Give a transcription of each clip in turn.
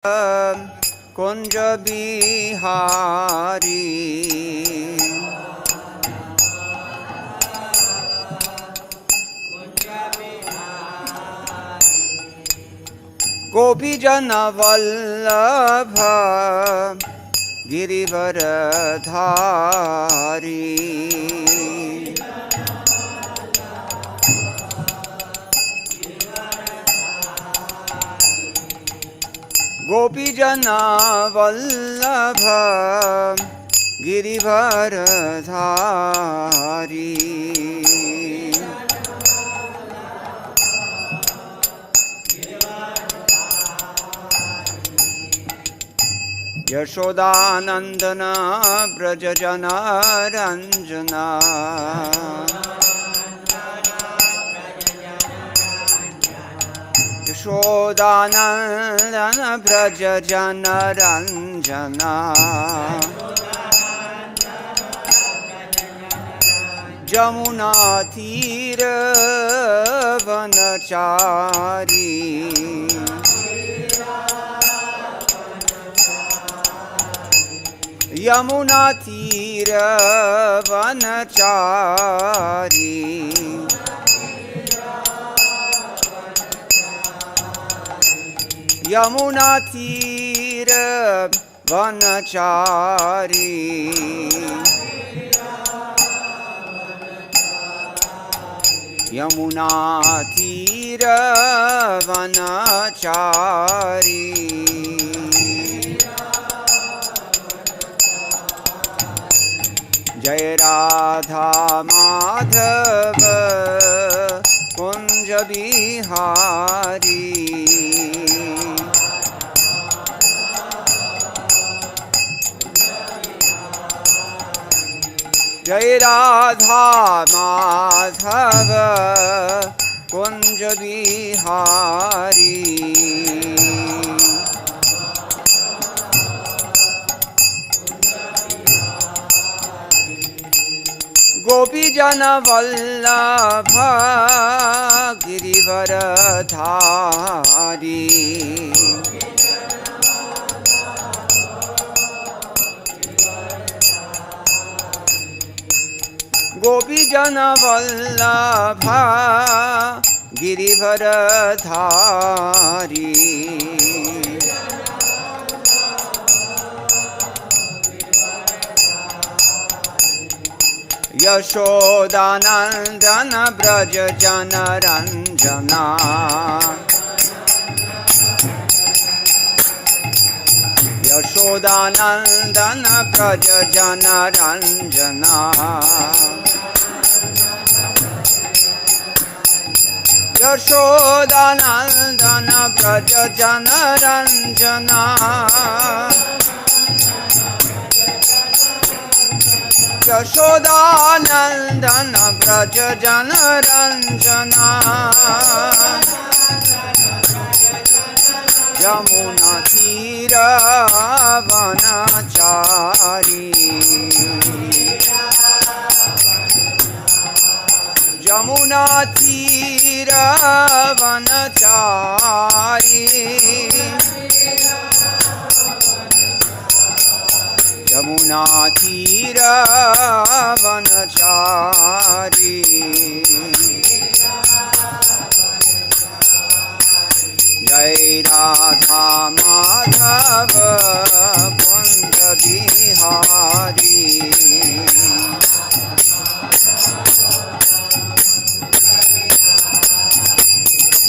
कुंज बिहारी गोपी जन वल्लभ गिरिवरधारी गोपी जन वल्लभ गिरिवरधारी यशोदानंदन ब्रज जन रंजना यशोदानंदन ब्रज जन रंजना जमुना तीर वनचारी यमुना तीर वनचारी यमुना तीर वनचारी यमुना तीर वनचारी जय राधा माधव कुंज बिहारी जय राधा माधव कुंज बिहारी गोपी जन वल्लभ गिरिवरधारी गोपी जन वल्लभ गिरिवरधारी यशोदानंदन ब्रज जन रंजना यशोदानंदन ब्रज जन रंजना यशोदानंदन ब्रज जन रंजना यशोदानंदन ब्रज जन रंजना यमुना तीर वनचारी यमुना तीर वनचारी यमुना तीर वनचारी जय राधा माधव कुंज बिहारी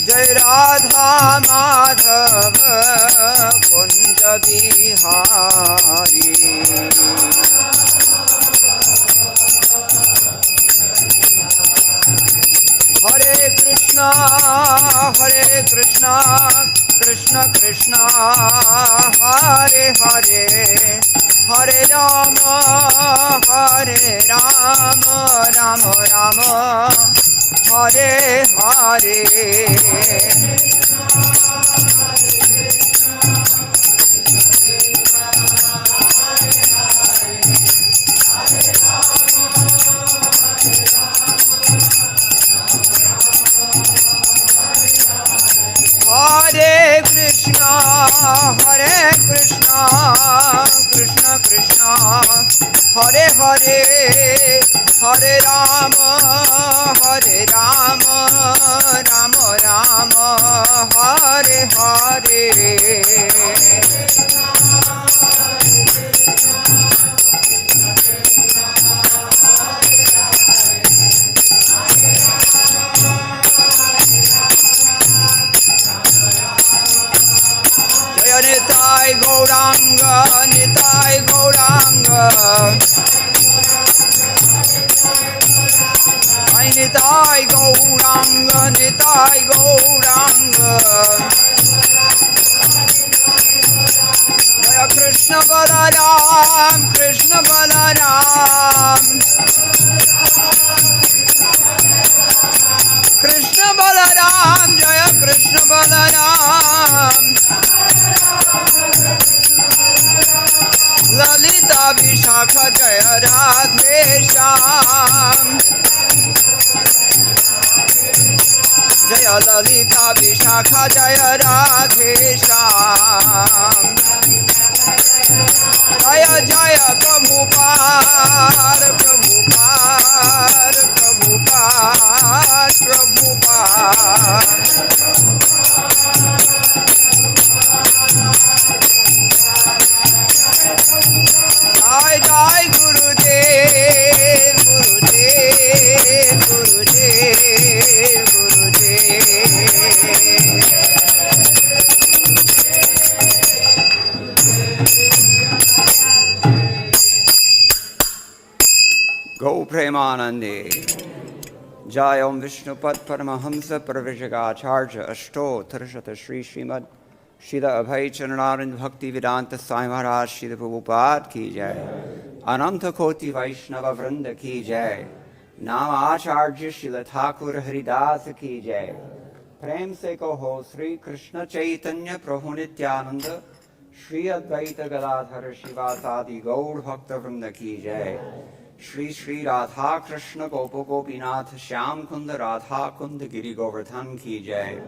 जय राधा माधव कुंज बिहारी हरे Krishna Krishna Krishna Hare Hare Hare Ram Ram Ram Hare Hare Hare Krishna, Hare Krishna, Krishna Krishna, Hare Hare, Hare Rama, Hare Rama, Rama Rama, Hare Hare. Nitai Gauranga, Nitai Gauranga, Nitai Gauranga, Nitai Gauranga, Jaya Krishna Balaram, Krishna Balaram, Krishna Balaram, Jaya Krishna Balaram. Lalita Vishakha Jaya Radhe Shyam, Jaya Lalita Vishakha Jaya Radhe Shyam, Jaya Jaya Prabhupada, Prabhupada, Prabhupada, Prabhupada. Jai Jai Gurudev, Gurudev, Gurudev, Gurudev. Go Premanande. Jai Om Vishnupad Paramahamsa Parvijagacharya Ashto Tarshata Shri Srimad Shila Abhay Chanararind Bhakti Vedanta Sai Maharaj Shila Prabhupada Ki Jai Ananta Koti Vaishnava Vrinda Ki Jai Nama Acharya Shila Thakur Haridas Ki Jai Prem Se Koho Sri Krishna Chaitanya Prabhu Nityananda Shri Advaita Gadadhara Shivasadi Gaur Bhakta Vrinda Ki Jai Shri Shri Radha Kṛṣṇa Gopa Gopinath Shyam Kunda Radha Kunda Giri Govardhan Ki Jai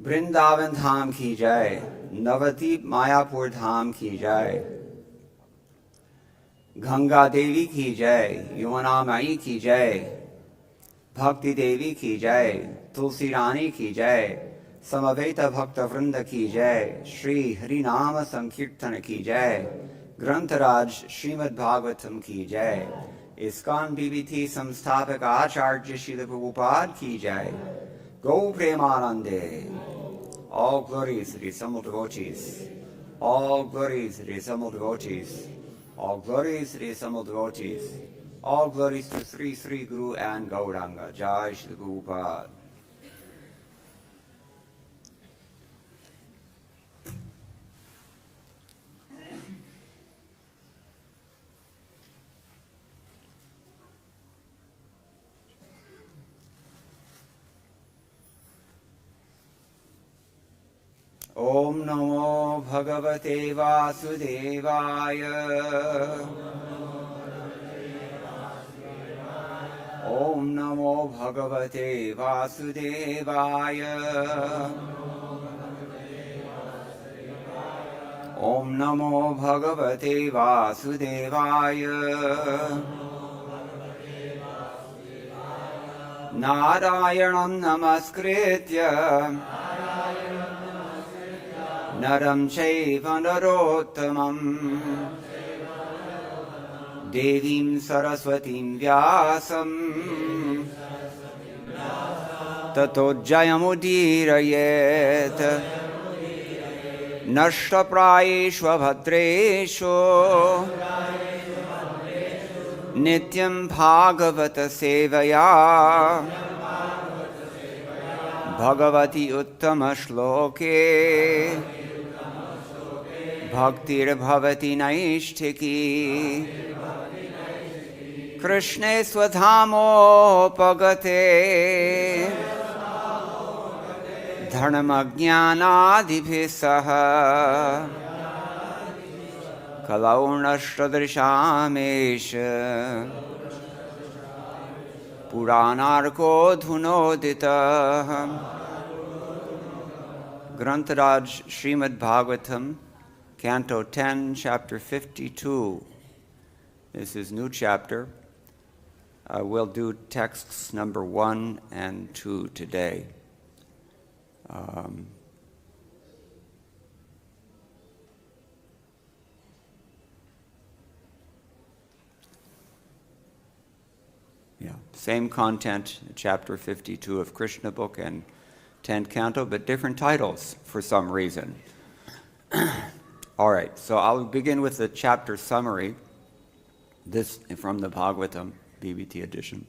Vrindavan Dham Ki Jai Navadip Mayapur Dham Ki Jai Ganga Devi Ki Jai Yamuna Mai Ki Jai Bhakti Devi Ki Jai Tulsi Rani Ki Jai Samaveta Bhakta Vrinda Ki Jai Shri Harinama Sankirtana Ki Jai Grantaraj Srimad Bhagavatam Ki Jai ISKCON BBT Samsthapak Acharya Srila Prabhupada Ki Jai Go Premanande. All glories to the assembled devotees. All glories to the assembled devotees. All glories to the assembled devotees. All glories to Sri Sri Guru and Gauranga. Jai Srila Prabhupada. Om Namo Bhagavate Vasudevaya. Om Namo Bhagavate Vasudevaya. Om Namo Bhagavate Vasudevaya. Narayanam Namaskritya Naram Chaiva Narottamam Devim Saraswatim Vyasam Tato Jayamudirayet Nashtaprayeshva Bhadresho Nityam Bhagavata Sevaya Bhagavati Uttama Shloke Bhaktir Bhavati Naishtiki Kṛṣṇe Swadhamo Pagate Dharmajnanadibhisaha Kalaurnashtadrishamesha Puranarko Dhunodita Grantaraj Srimad Bhagavatam, Canto 10, Chapter 52. This is new chapter. We'll do texts number 1 and 2 today. Same content, chapter 52 of Krishna book and 10th canto, but different titles for some reason. All right, so I'll begin with the chapter summary. This from the Bhagavatam, BBT edition.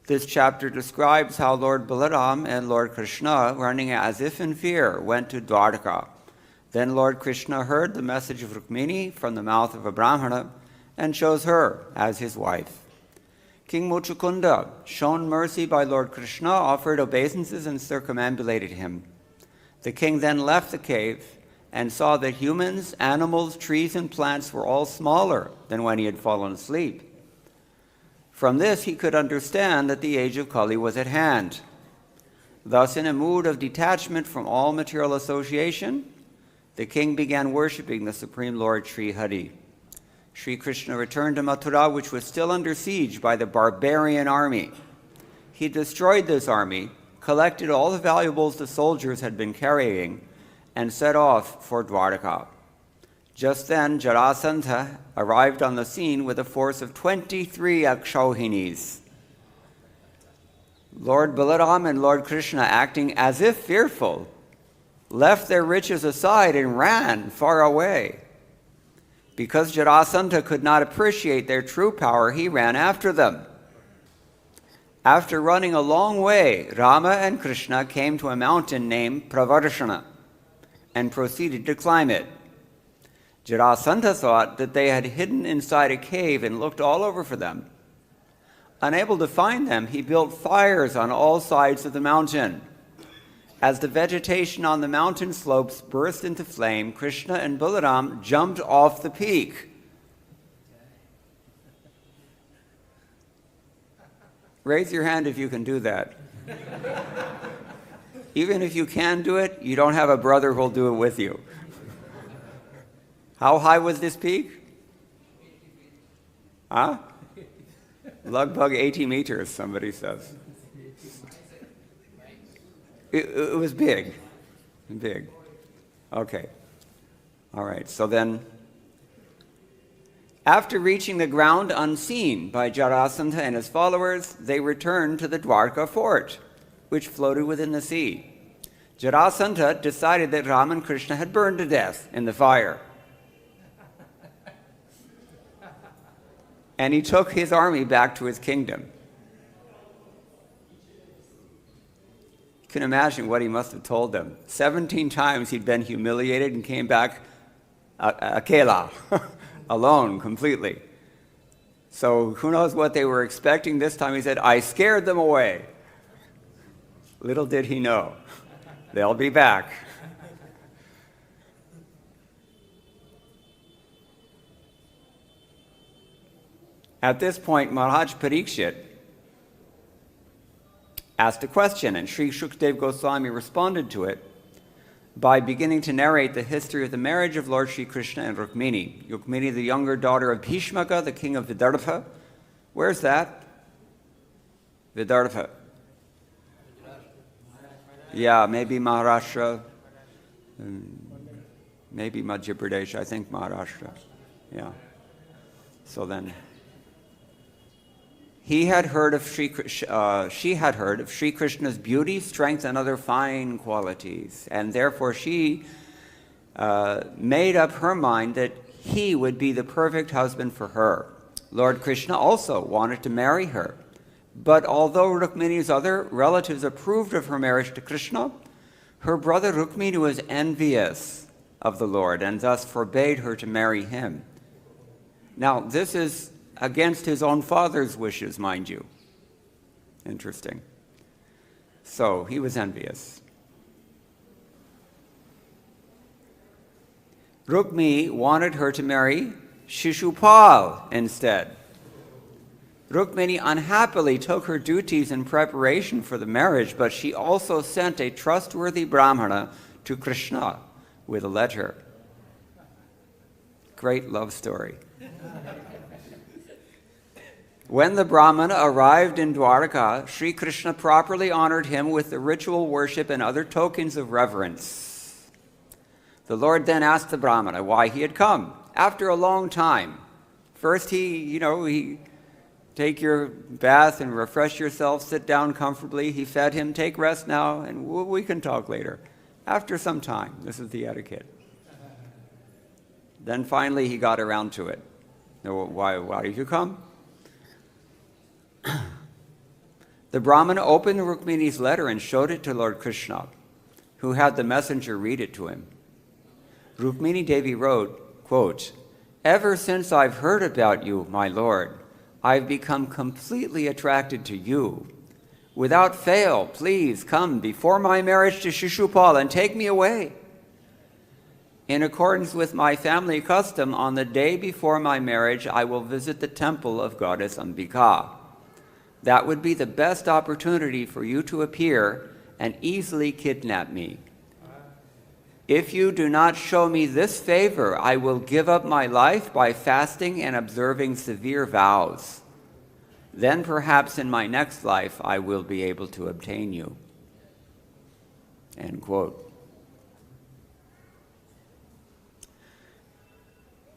This chapter describes how Lord Balaram and Lord Kṛṣṇa, running as if in fear, went to Dwarka. Then Lord Kṛṣṇa heard the message of Rukmini from the mouth of a Brahmana and chose her as his wife. King Mucukunda, shown mercy by Lord Kṛṣṇa, offered obeisances and circumambulated him. The king then left the cave and saw that humans, animals, trees, and plants were all smaller than when he had fallen asleep. From this he could understand that the age of Kali was at hand. Thus, in a mood of detachment from all material association, the king began worshipping the Supreme Lord Sri Hari. Sri Krishna returned to Mathura, which was still under siege by the barbarian army. He destroyed this army, collected all the valuables the soldiers had been carrying, and set off for Dwarka. Just then, Jarasandha arrived on the scene with a force of 23 Akshauhinis. Lord Balaram and Lord Kṛṣṇa, acting as if fearful, left their riches aside and ran far away. Because Jarasandha could not appreciate their true power, he ran after them. After running a long way, Rama and Kṛṣṇa came to a mountain named Pravarshana and proceeded to climb it. Jarasandha thought that they had hidden inside a cave and looked all over for them. Unable to find them, he built fires on all sides of the mountain. As the vegetation on the mountain slopes burst into flame, Kṛṣṇa and Balaram jumped off the peak. Raise your hand if you can do that. Even if you can do it, you don't have a brother who'll do it with you. How high was this peak? Huh? Lugbug 80 meters, somebody says. It was big. Big. Okay. All right. So then, after reaching the ground unseen by Jarasandha and his followers, they returned to the Dwarka fort, which floated within the sea. Jarasandha decided that Rama and Kṛṣṇa had burned to death in the fire. And he took his army back to his kingdom. You can imagine what he must have told them. 17 times he'd been humiliated and came back akela, alone, completely. So who knows what they were expecting this time. He said, I scared them away. Little did he know, they'll be back. At this point, Maharaj Parīkṣit asked a question, and Śukadeva Gosvāmī responded to it by beginning to narrate the history of the marriage of Lord Sri Krishna and Rukmini. Rukmini, the younger daughter of Bhishmaka, the king of Vidarbha. Where's that? Vidarbha. Yeah, maybe Maharashtra, maybe Madhya Pradesh, I think Maharashtra. Yeah. So then, she had heard of Sri Krishna's beauty, strength, and other fine qualities, and therefore she made up her mind that he would be the perfect husband for her. Lord Kṛṣṇa also wanted to marry her, but although Rukmini's other relatives approved of her marriage to Kṛṣṇa, her brother Rukmini was envious of the Lord and thus forbade her to marry him. Now, this is against his own father's wishes, mind you. Interesting. So he was envious. Rukmini wanted her to marry Shishupal instead. Rukmini unhappily took her duties in preparation for the marriage, but she also sent a trustworthy Brahmana to Kṛṣṇa with a letter. Great love story. When the Brahmana arrived in Dwarka, Sri Kṛṣṇa properly honored him with the ritual worship and other tokens of reverence. The Lord then asked the Brahmana why he had come after a long time. First he take your bath and refresh yourself, sit down comfortably. He fed him, take rest now, and we can talk later. After some time, this is the etiquette. Then finally he got around to it. Why did you come? The Brahmana opened Rukmini's letter and showed it to Lord Kṛṣṇa, who had the messenger read it to him. Rukmini Devi wrote, quote, "Ever since I've heard about you, my Lord, I've become completely attracted to you. Without fail, please come before my marriage to Shishupal and take me away. In accordance with my family custom, on the day before my marriage, I will visit the temple of Goddess Ambika. That would be the best opportunity for you to appear and easily kidnap me. If you do not show me this favor, I will give up my life by fasting and observing severe vows. Then perhaps in my next life I will be able to obtain you." End quote.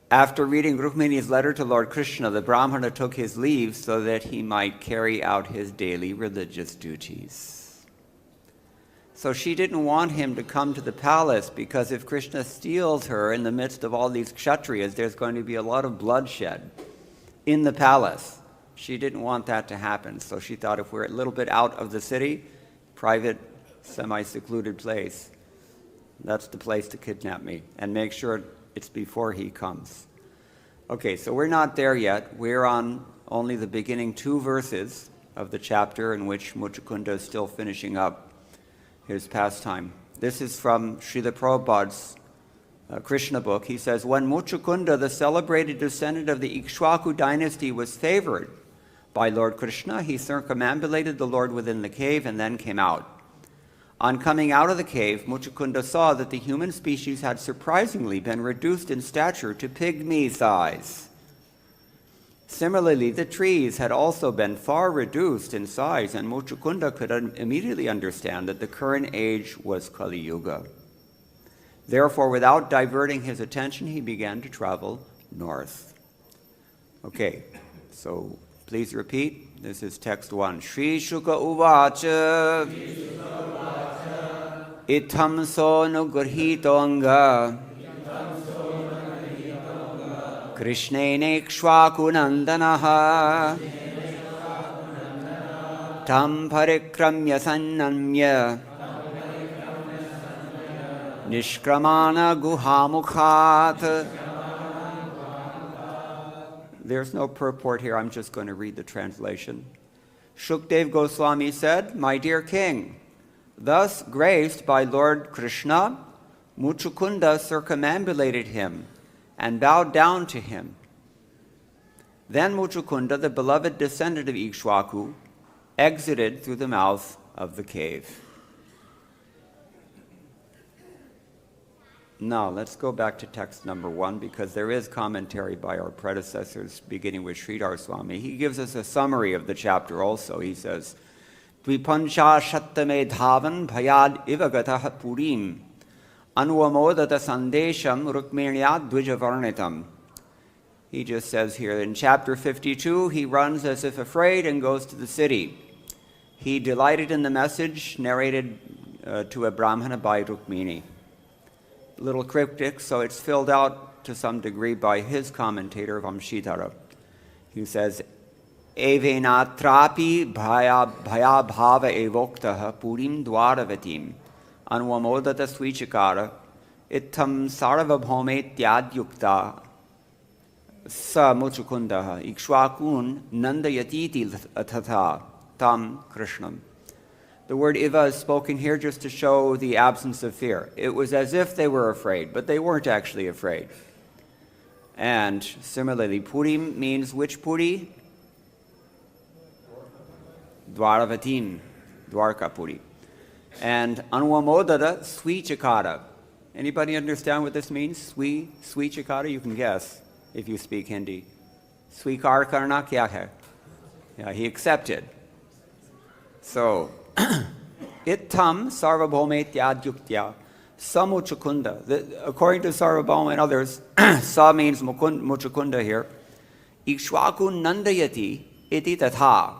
After reading Rukmini's letter to Lord Kṛṣṇa, the Brahmana took his leave so that he might carry out his daily religious duties. So she didn't want him to come to the palace, because if Kṛṣṇa steals her in the midst of all these kshatriyas, there's going to be a lot of bloodshed in the palace. She didn't want that to happen. So she thought, if we're a little bit out of the city, private, semi-secluded place, that's the place to kidnap me, and make sure it's before he comes. Okay, so we're not there yet. We're on only the beginning 2 verses of the chapter in which Mucukunda is still finishing up his pastime. This is from Srila Prabhupada's Krishna book. He says, when Mucukunda, the celebrated descendant of the Ikṣvāku dynasty, was favored by Lord Kṛṣṇa, he circumambulated the Lord within the cave and then came out. On coming out of the cave, Mucukunda saw that the human species had surprisingly been reduced in stature to pygmy size. Similarly, the trees had also been far reduced in size, and Mucukunda could immediately understand that the current age was Kali Yuga. Therefore, without diverting his attention, he began to travel north. Okay, so please repeat. This is text 1. Śrī-śuka uvāca. Itthaṁ so nagrahīto aṅga. kṛṣṇenekṣvāku-nandanaḥ. Itthaṁ parikramya sannamya. niścakrāma guhā-mukhāt. There's no purport here. I'm just going to read the translation. Śukadeva Gosvāmī said, "My dear king, thus graced by Lord Kṛṣṇa, Mucukunda circumambulated him and bowed down to him. Then Mucukunda, the beloved descendant of ikṣvāku, exited through the mouth of the cave." Now, let's go back to text number 1, because there is commentary by our predecessors, beginning with Sridhar Swami. He gives us a summary of the chapter also. He says, "Dvipanchashattame dhavan bhayad ivagatah purim anuvamodata sandesham rukminyad dvijavarnitam." He just says here in chapter 52, he runs as if afraid and goes to the city. He delighted in the message narrated to a Brahmana by Rukmini. A little cryptic, so it's filled out to some degree by his commentator, Vamshidhara. He says, "Evenatrapi bhaya bhava evoktaha purim dwaravatim anuvamodata svichakara itthaṁ sarvabhaumetyadyukta sa Mucukundaha ikṣvāku-nandanaḥ tatha tam Kṛṣṇam." The word iva is spoken here just to show the absence of fear. It was as if they were afraid, but they weren't actually afraid. And similarly, purim means which puri? Dwaravatim, Dwarka puri. And anuamodada śrī-śuka. Anybody understand what this means? Śrī-śuka? You can guess if you speak Hindi. Sweekar karna kya hai? Yeah, he accepted. So, itthaṁ sarvabhaumetyadyuktya Mucukunda. According to Sarvabhauma and others, sa means Mucukunda here. Ikṣvāku-nandanaḥ iti Datta.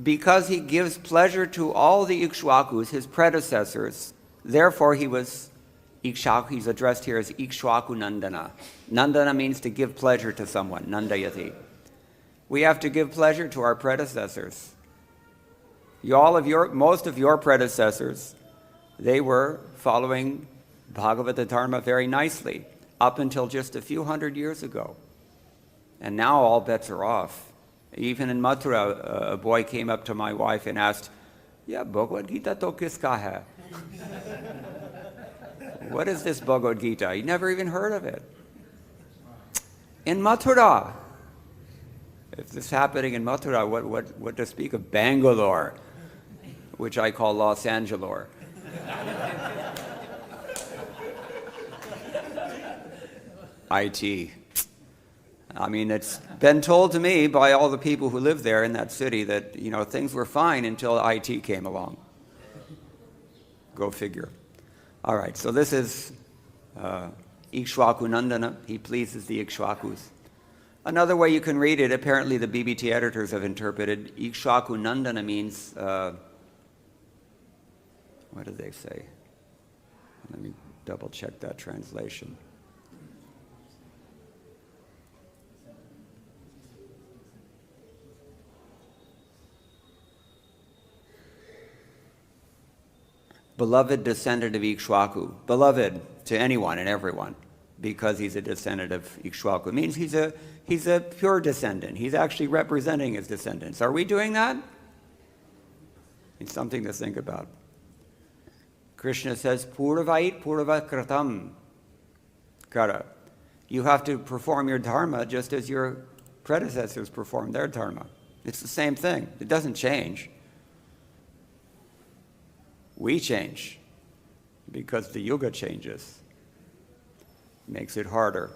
Because he gives pleasure to all the ikṣvakus, his predecessors, therefore he was ikṣvaku. He's addressed here as ikṣvāku-nandanaḥ. Nandana means to give pleasure to someone. Nandayati. We have to give pleasure to our predecessors. Most of your predecessors, they were following Bhagavata Dharma very nicely up until just a few hundred years ago. And now all bets are off. Even in Mathura, a boy came up to my wife and asked, "Yeah, Bhagavad Gita to kiska hai?" What is this Bhagavad Gita? He never even heard of it. In Mathura. If this is happening in Mathura, what to speak of Bangalore, which I call Los Angeles. IT. I mean, it's been told to me by all the people who live there in that city that, things were fine until IT came along. Go figure. All right, so this is ikṣvāku-nandanaḥ. He pleases the ikṣvakus. Another way you can read it, apparently the BBT editors have interpreted, ikṣvāku-nandanaḥ means, what did they say? Let me double check that translation. Beloved descendant of ikṣvaku. Beloved to anyone and everyone, because he's a descendant of ikṣvaku. It means he's a pure descendant. He's actually representing his descendants. Are we doing that? It's something to think about. Krishna says, Purvait purva-kritam kara. You have to perform your dharma just as your predecessors performed their dharma. It's the same thing. It doesn't change. We change because the yuga changes. Makes it harder.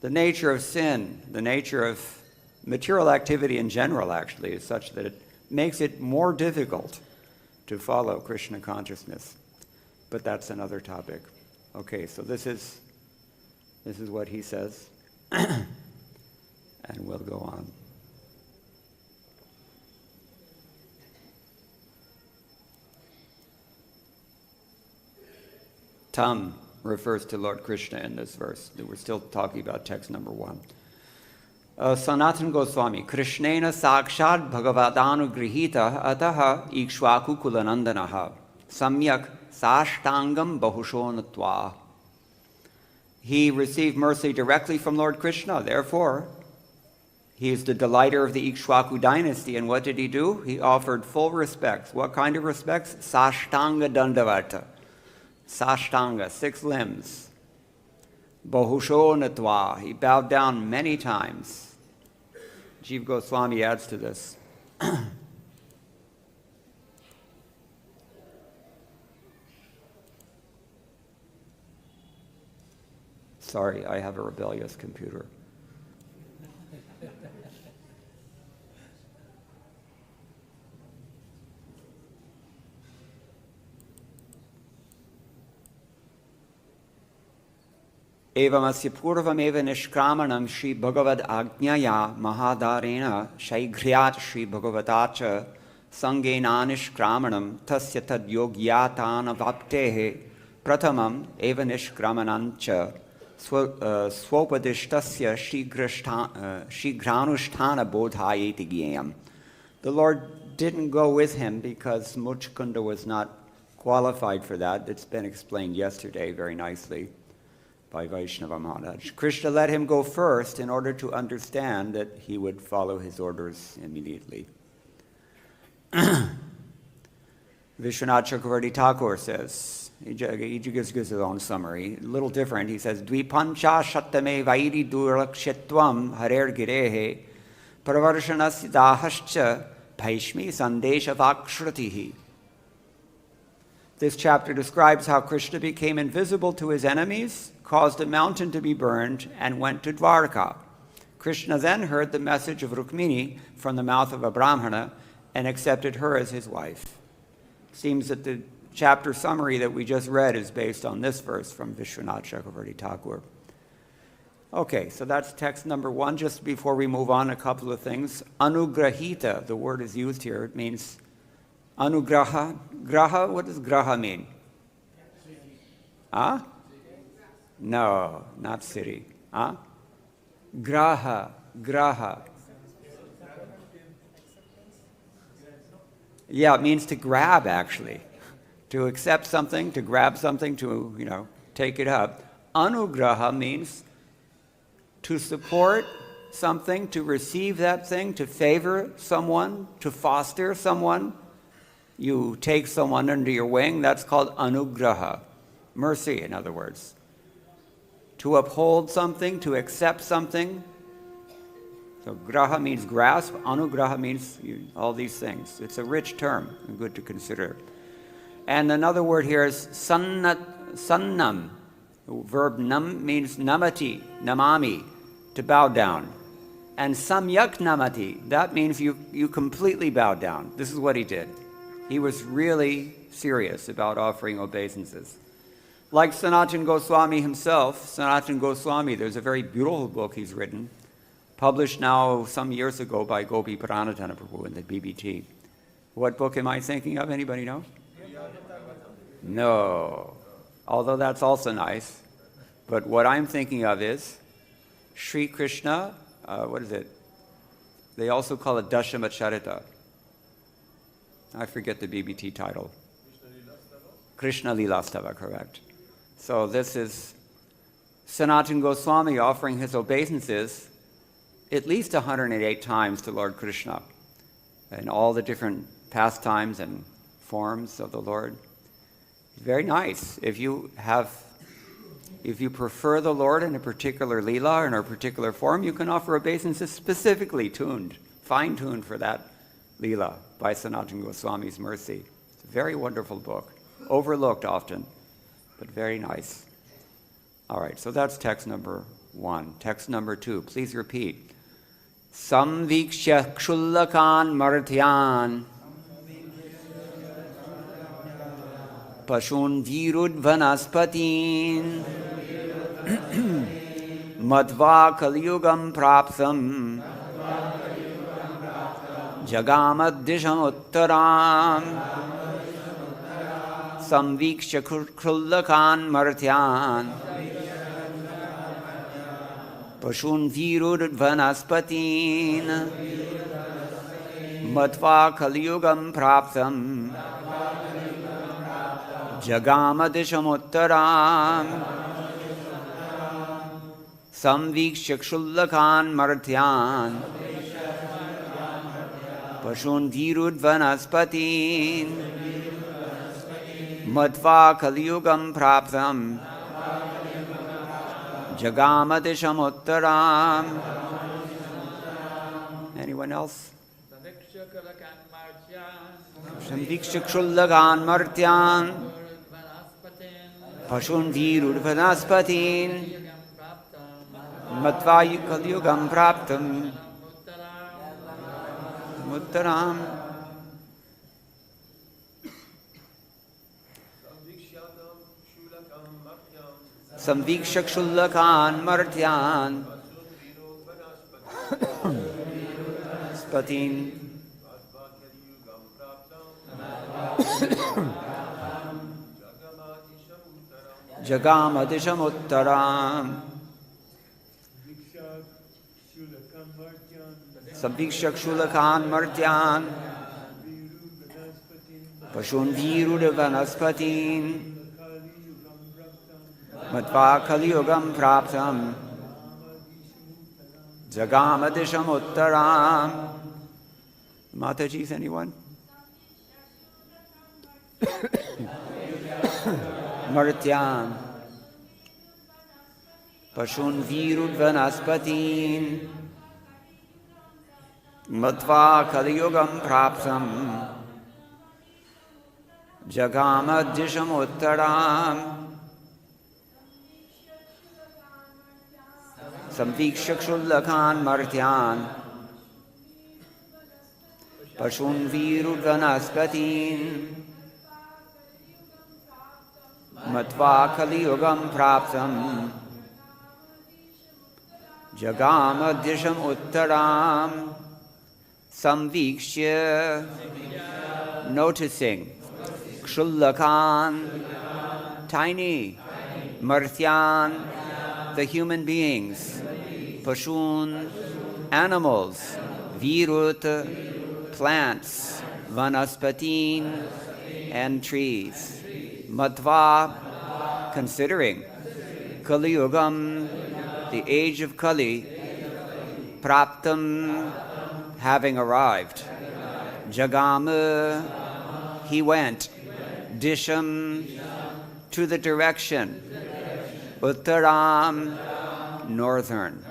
The nature of sin, the nature of material activity in general, actually, is such that it makes it more difficult to follow Krishna consciousness. But that's another topic. Okay, so this is what he says, and we'll go on. Tam refers to Lord Kṛṣṇa in this verse. We're still talking about text number 1. Sanatana Gosvāmī, kṛṣṇena sakshat bhagavadanugrahītaḥ ataha ikṣvāku-nandanaḥ samyak sāṣṭāngam bahusho. He received mercy directly from Lord Kṛṣṇa. Therefore, he is the delighter of the Ikṣvaku dynasty. And what did he do? He offered full respects. What kind of respects? Sāṣṭāṅga dandavata. Sāṣṭāṅga, 6 limbs. Bahusho. He bowed down many times. Jiva Goswami adds to this. Sorry, I have a rebellious computer. Evamasya purvameva niścakramanam śrī bhagavad ajñaya mahādarena śrī-śrī bhagavatacha sangena niścakramanam tasya tad yogyātānavaptehe pratamam eva niścakramanancha swopadishtasya shīghranusthana bodhayeti gyayam. The Lord didn't go with him because Mucukunda was not qualified for that. It's been explained yesterday very nicely by Vaishnava Maharaj. Krishna let him go first in order to understand that he would follow his orders immediately. Vishwanath Chakravarti Thakur says, he gives his own summary, a little different. He says, Dvipancha shattame vairi durakshetvam harer girehe paravarshanasya dahascha bhaishmi sandesha vakshratihi. This chapter describes how Krishna became invisible to his enemies, caused a mountain to be burned, and went to Dwarka. Krishna then heard the message of Rukmini from the mouth of a Brahmana and accepted her as his wife. Seems that the chapter summary that we just read is based on this verse from Vishwanath Chakravarti Thakur. Okay, so that's text number 1. Just before we move on, a couple of things. Anugrahīta, the word is used here. It means anugraha. Graha, what does graha mean? Huh? No, not city. Huh? Graha, graha. Yeah, it means to grab, actually. To accept something, to grab something, to, take it up. Anugraha means to support something, to receive that thing, to favor someone, to foster someone. You take someone under your wing, that's called anugraha. Mercy, in other words. To uphold something, to accept something. So graha means grasp, anugraha means all these things. It's a rich term and good to consider. And another word here is sannam. The verb nam means namati, namami, to bow down. And samyak namati, that means you completely bow down. This is what he did. He was really serious about offering obeisances. Like Sanatana Gosvāmī himself, Sanatana Gosvāmī, there's a very beautiful book he's written, published now some years ago by Gopi Pranatana Prabhu in the BBT. What book am I thinking of? Anybody know? No. Although that's also nice. But what I'm thinking of is Sri Krishna, what is it? They also call it Dashamacharita. I forget the BBT title. Krishna Lilastava, correct. So this is Sanatana Gosvāmī offering his obeisances at least 108 times to Lord Kṛṣṇa and all the different pastimes and forms of the Lord. Very nice. If you prefer the Lord in a particular lila or in a particular form, you can offer obeisances specifically tuned, fine-tuned for that lila by Sanatana Gosvāmī's mercy. It's a very wonderful book, overlooked often, but very nice. All right, so that's text number 1. Text number 2, please repeat. Samvikshya kshullakan martyan Pashun virud vanaspatin Madhva kalyugam prapsam Jagamad-disham uttaram Samvikshya krullakan martyan Pashun virud vanaspatin Madhva kalyugam prapsam Jagamad-disham uttaram Samvikshya krullakan martyan Pashun virud vanaspatin Madhva kalyugam praptam Jagamad-disham uttaram. Anyone else? Samvikshya krullakan martyan Pashun virud vanaspatin Madhva kalyugam praptam Uttaram. Samvikshya kshullakan martyan Spatin Jagamad-disham uttaram. Samvikshya kshullakan martyan Pashun virud vanaspatin Madhva kalyugam praptam Jagamad-disham uttaram. Mataji's, anyone? Martyan Pashun virud vanaspatin Madhva kalyugam praptam Jagama disham uttaram samvikshakshulakan martyan pashun virudvanaspatin matva kaliyugam praptam Jagama disham uttaram samvikshya, noticing, kshulakan, tiny, martyan, the human beings, pashun, animals, virut, plants, vanaspatin, and trees, matva, considering, kaliyugam, the age of Kali, praptam, having arrived, jagama, he went, disham, to the direction, uttaram, northern.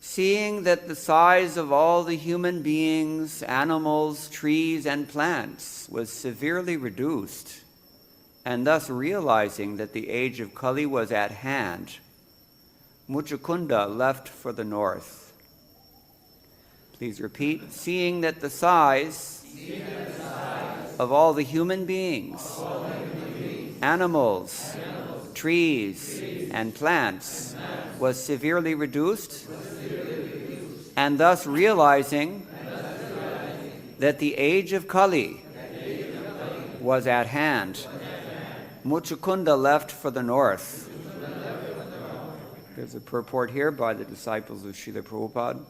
Seeing that the size of all the human beings, animals, trees, and plants was severely reduced, and thus realizing that the age of Kali was at hand, Mucukunda left for the north. Please repeat. Seeing that the size of all the human beings, animals, trees, and plants was severely reduced, and thus realizing that the age of Kali was at hand, Mucukunda left for the north. There's a purport here by the disciples of Srila Prabhupada.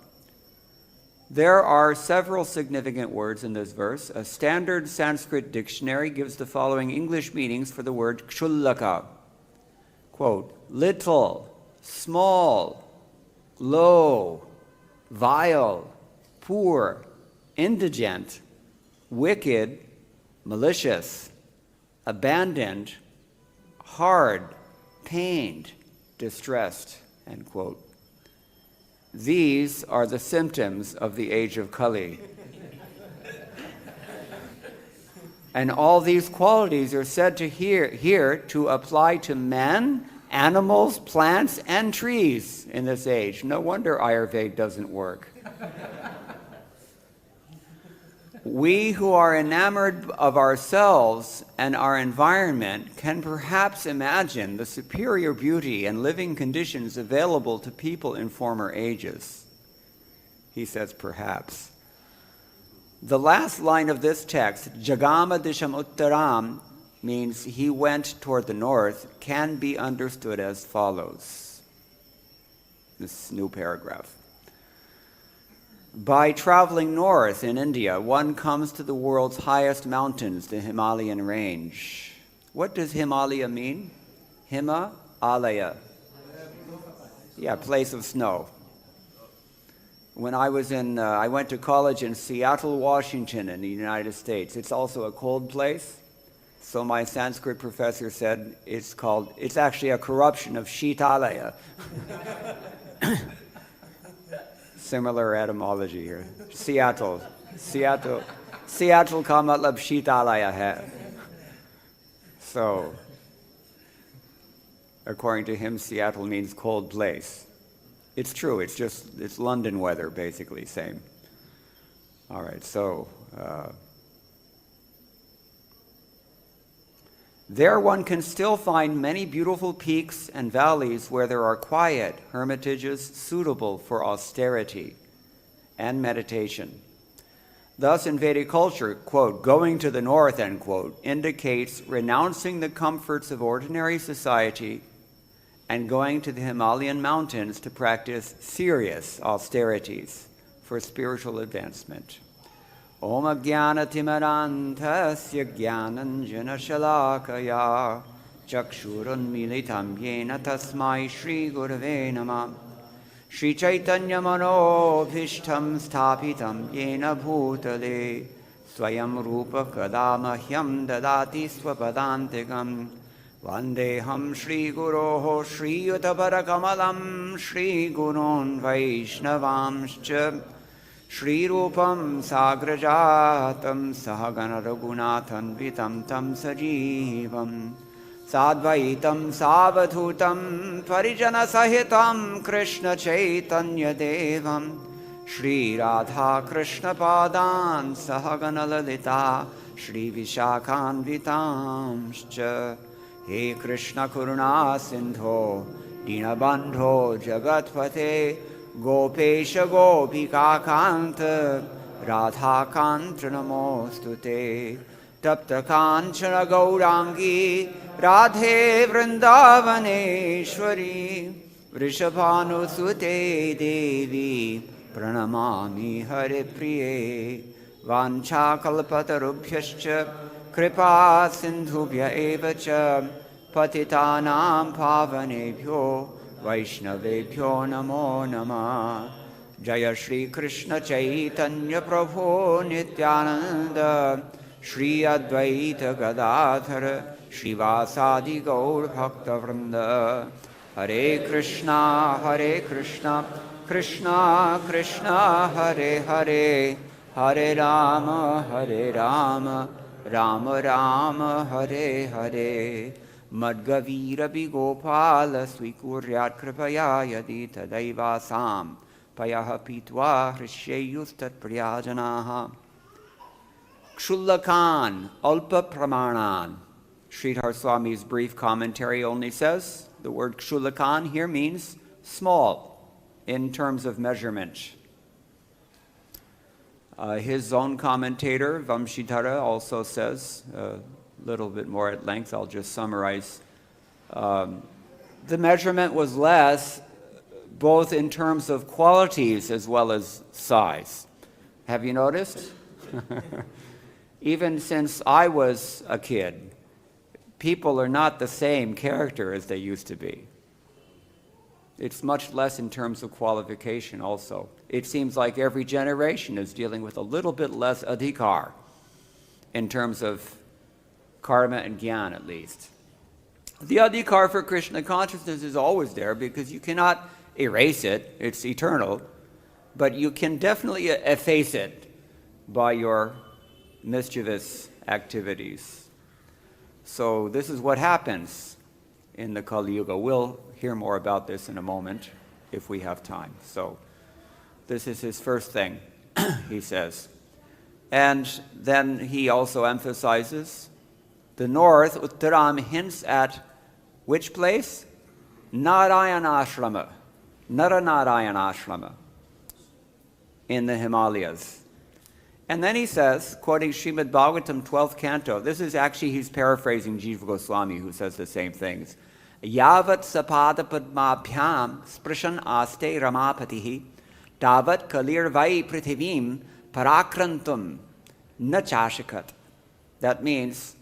There are several significant words in this verse. A standard Sanskrit dictionary gives the following English meanings for the word kshullaka. Quote, little, small, low, vile, poor, indigent, wicked, malicious, abandoned, hard, pained, distressed, end quote. These are the symptoms of the age of Kali. And all these qualities are said to here to apply to men, animals, plants, and trees in this age. No wonder Ayurveda doesn't work. We who are enamored of ourselves and our environment can perhaps imagine the superior beauty and living conditions available to people in former ages. He says perhaps. The last line of this text, Jagama disham uttaram, means he went toward the north, can be understood as follows. This new paragraph. By traveling north in India, one comes to the world's highest mountains, the Himalayan range. What does Himalaya mean? Hima, alaya. Yeah, place of snow. When I went to college in Seattle, Washington in the United States. It's also a cold place. So my Sanskrit professor said it's actually a corruption of Shitalaya. Similar etymology here. Seattle ka matlab Shitalaya hai. So, according to him, Seattle means cold place. It's true, it's London weather, basically, same. All right, so, there one can still find many beautiful peaks and valleys where there are quiet hermitages suitable for austerity and meditation. Thus, in Vedic culture, quote, going to the north, end quote, indicates renouncing the comforts of ordinary society and going to the Himalayan mountains to practice serious austerities for spiritual advancement. Om Ajnana Timarantasya Jnananjana Shalakaya Chakshurunmilitam Yena Tasmai Shri Gurave Namah Shri Chaitanya Manobhishtam Sthapitam Yena Bhutale Swayam Rupa Kadamahyam Dadati Swapadantikam Vandeham Shri Guroho Shri Yutabara Kamalam Shri Gurun Vaishnavamscha Shri-rupam sagrajatam sahagana raghunathanvitam tam sajivam Sadvaitam savadhutam parijana sahitam Krishna chaitanya devam Shri Radha Krishna padan sahagana lalita Shri Vishakhanvitamscha He Krishna Karuna Sindho Dinabandho Jagatpate Gopesha Gopika Kanta Radha Kanta Namostute Tapta Kanchana Gaurangi Radhe Vrindavaneshwari Vrishabhanusute Devi Pranamami Hare Priye Vancha Kalpatarubhyascha Kripa Sindhubhya Evacha Patitanam Pavanebhyo Vaishnavebhyo Namo Namah Jaya Shri Krishna Chaitanya Prabhu Nityananda Shri Advaita Gadadhara Shivasadi Gaur Bhakta Vrinda Hare Krishna Krishna Krishna Hare Hare Hare Rama Rama Rama Hare Hare Madgavira Bigopala Swikuryat Kripaya Yadi Tadaivasam Payaha Pitwa Hrishayustat Priyajanaha Kshullakan Alpa Pramanan. Sridhar Swami's brief commentary only says the word Kshullakan here means small in terms of measurement. His own commentator, Vamshidhara, also says a little bit more at length. I'll just summarize. The measurement was less, both in terms of qualities as well as size. Have you noticed? Even since I was a kid, people are not the same character as they used to be. It's much less in terms of qualification also. It seems like every generation is dealing with a little bit less adhikar in terms of karma and gyan, at least. The adhikar for Krishna consciousness is always there because you cannot erase it. It's eternal. But you can definitely efface it by your mischievous activities. So this is what happens in the Kali Yuga. We'll hear more about this in a moment if we have time. So this is his first thing, he says. And then he also emphasizes the north, Uttaram, hints at which place? Narayanashrama, Naranarayanashrama in the Himalayas. And then he says, quoting Srimad Bhagavatam 12th canto, this is actually, he's paraphrasing Jiva Goswami, who says the same things. Yavat sapada padmabhyam sprashan aste ramapatihi tavat kalir vai prithivim parakrantum na chashakat. That means,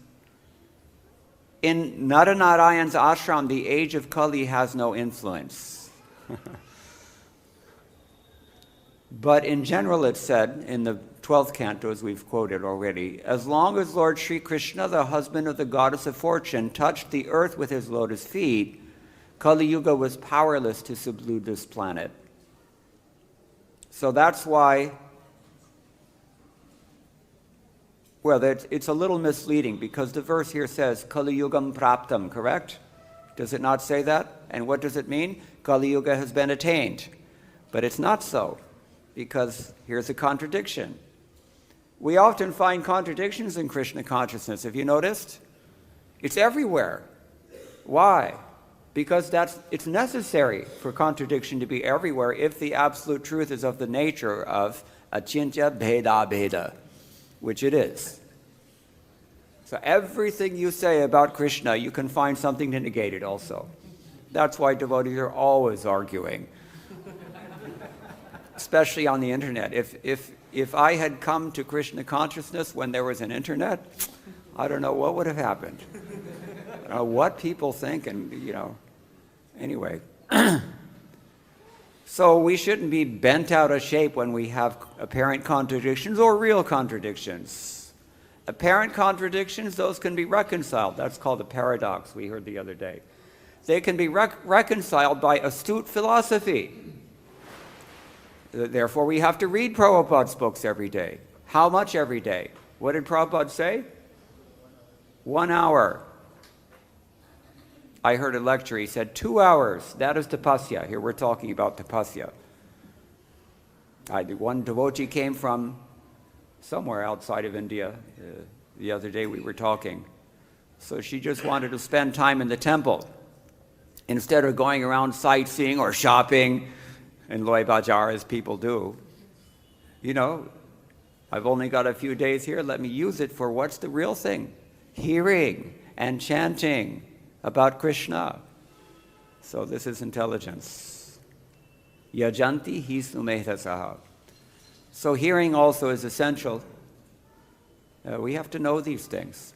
in Naranarayan's ashram, the age of Kali has no influence. But in general, it's said in the 12th canto, as we've quoted already, as long as Lord Sri Krishna, the husband of the goddess of fortune, touched the earth with his lotus feet, Kali Yuga was powerless to subdue this planet. So that's why, well, it's a little misleading because the verse here says, Kali Yugam Praptam, correct? Does it not say that? And what does it mean? Kali Yuga has been attained. But it's not so, because here's a contradiction. We often find contradictions in Krishna consciousness. Have you noticed? It's everywhere. Why? Because it's necessary for contradiction to be everywhere if the absolute truth is of the nature of achintya bheda bheda, which it is. So everything you say about Krishna, you can find something to negate it also. That's why devotees are always arguing, especially on the internet. If I had come to Krishna consciousness when there was an internet, I don't know what would have happened. I don't know what people think, and anyway. So we shouldn't be bent out of shape when we have apparent contradictions or real contradictions. Apparent contradictions, those can be reconciled. That's called a paradox we heard the other day. They can be reconciled by astute philosophy. Therefore, we have to read Prabhupada's books every day. How much every day? What did Prabhupada say? 1 hour. I heard a lecture, he said 2 hours. That is tapasya. Here we're talking about tapasya. One devotee came from somewhere outside of India. The other day we were talking. So she just wanted to spend time in the temple. Instead of going around sightseeing or shopping in Loy Bazaar as people do. You know, I've only got a few days here, let me use it for what's the real thing? Hearing and chanting about Krishna. So this is intelligence. Yajanti hisnumehtasaha. So hearing also is essential. We have to know these things.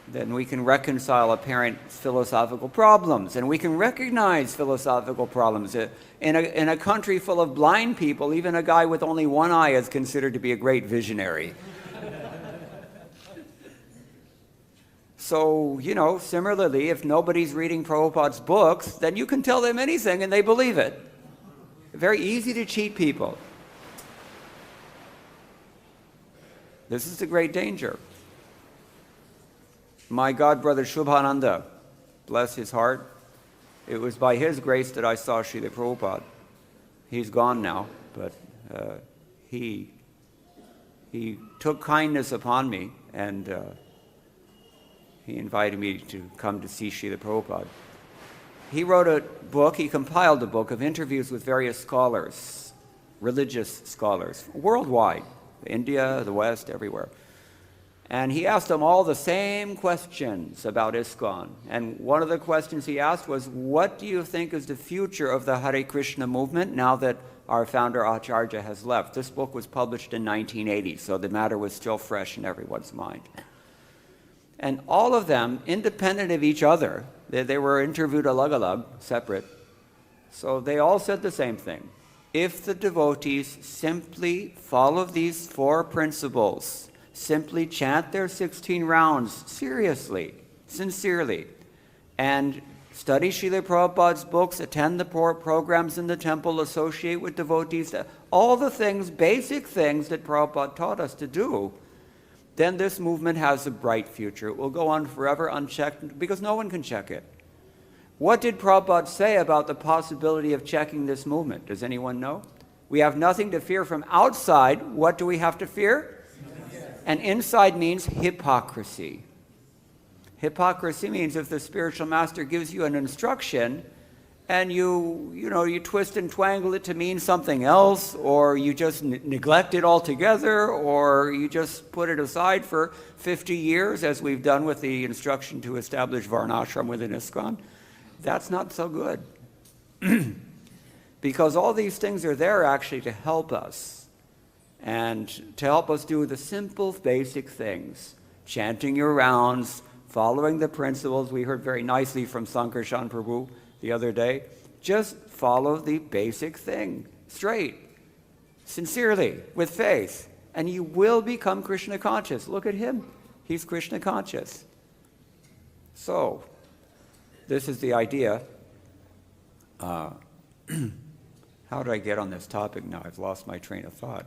Then we can reconcile apparent philosophical problems, and we can recognize philosophical problems. In a country full of blind people, even a guy with only one eye is considered to be a great visionary. So, you know, similarly, if nobody's reading Prabhupada's books, then you can tell them anything and they believe it. Very easy to cheat people. This is the great danger. My god brother Shubhananda, bless his heart, it was by his grace that I saw Srila Prabhupada. He's gone now, but he took kindness upon me, and he invited me to come to see Srila Prabhupada. He wrote a book, he compiled a book of interviews with various scholars, religious scholars, worldwide, India, the West, everywhere. And he asked them all the same questions about ISKCON. And one of the questions he asked was, what do you think is the future of the Hare Krishna movement now that our founder Acharya has left? This book was published in 1980, so the matter was still fresh in everyone's mind. And all of them, independent of each other, they were interviewed alag-alag, separate, so they all said the same thing. If the devotees simply follow these 4 principles, simply chant their 16 rounds seriously, sincerely, and study Srila Prabhupada's books, attend the programs in the temple, associate with devotees, all the things, basic things that Prabhupada taught us to do, then this movement has a bright future. It will go on forever unchecked because no one can check it. What did Prabhupada say about the possibility of checking this movement? Does anyone know? We have nothing to fear from outside. What do we have to fear? And inside means hypocrisy. Hypocrisy means if the spiritual master gives you an instruction and you twist and twangle it to mean something else, or you just neglect it altogether, or you just put it aside for 50 years, as we've done with the instruction to establish Varnashram within ISKCON, that's not so good. Because all these things are there actually to help us, and to help us do the simple, basic things. Chanting your rounds, following the principles. We heard very nicely from Sankarshan Prabhu the other day. Just follow the basic thing, straight, sincerely, with faith, and you will become Krishna conscious. Look at him. He's Krishna conscious. So, this is the idea. How do I get on this topic now? I've lost my train of thought.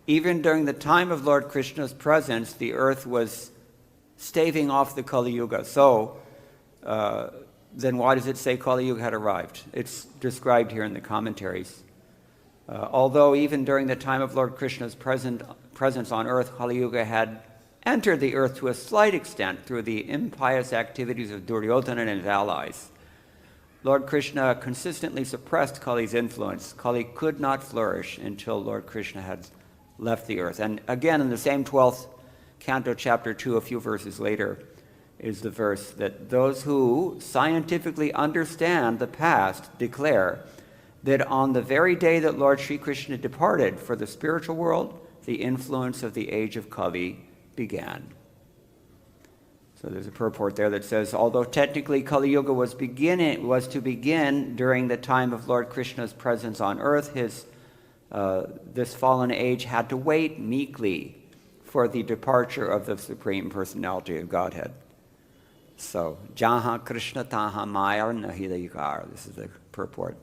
Even during the time of Lord Krishna's presence, the earth was staving off the Kali Yuga. So, then why does it say Kali Yuga had arrived? It's described here in the commentaries. Although even during the time of Lord Krishna's presence on earth, Kali Yuga had entered the earth to a slight extent through the impious activities of Duryodhana and his allies. Lord Krishna consistently suppressed Kali's influence. Kali could not flourish until Lord Krishna had left the earth. And again, in the same 12th canto, chapter 2, a few verses later, is the verse that those who scientifically understand the past declare that on the very day that Lord Sri Krishna departed for the spiritual world, the influence of the age of Kali began. So there's a purport there that says, although technically Kali Yuga was to begin during the time of Lord Krishna's presence on earth, this fallen age had to wait meekly for the departure of the Supreme Personality of Godhead. So, Jaha Krishna Taha Mayar Nahidayikar. This is the purport.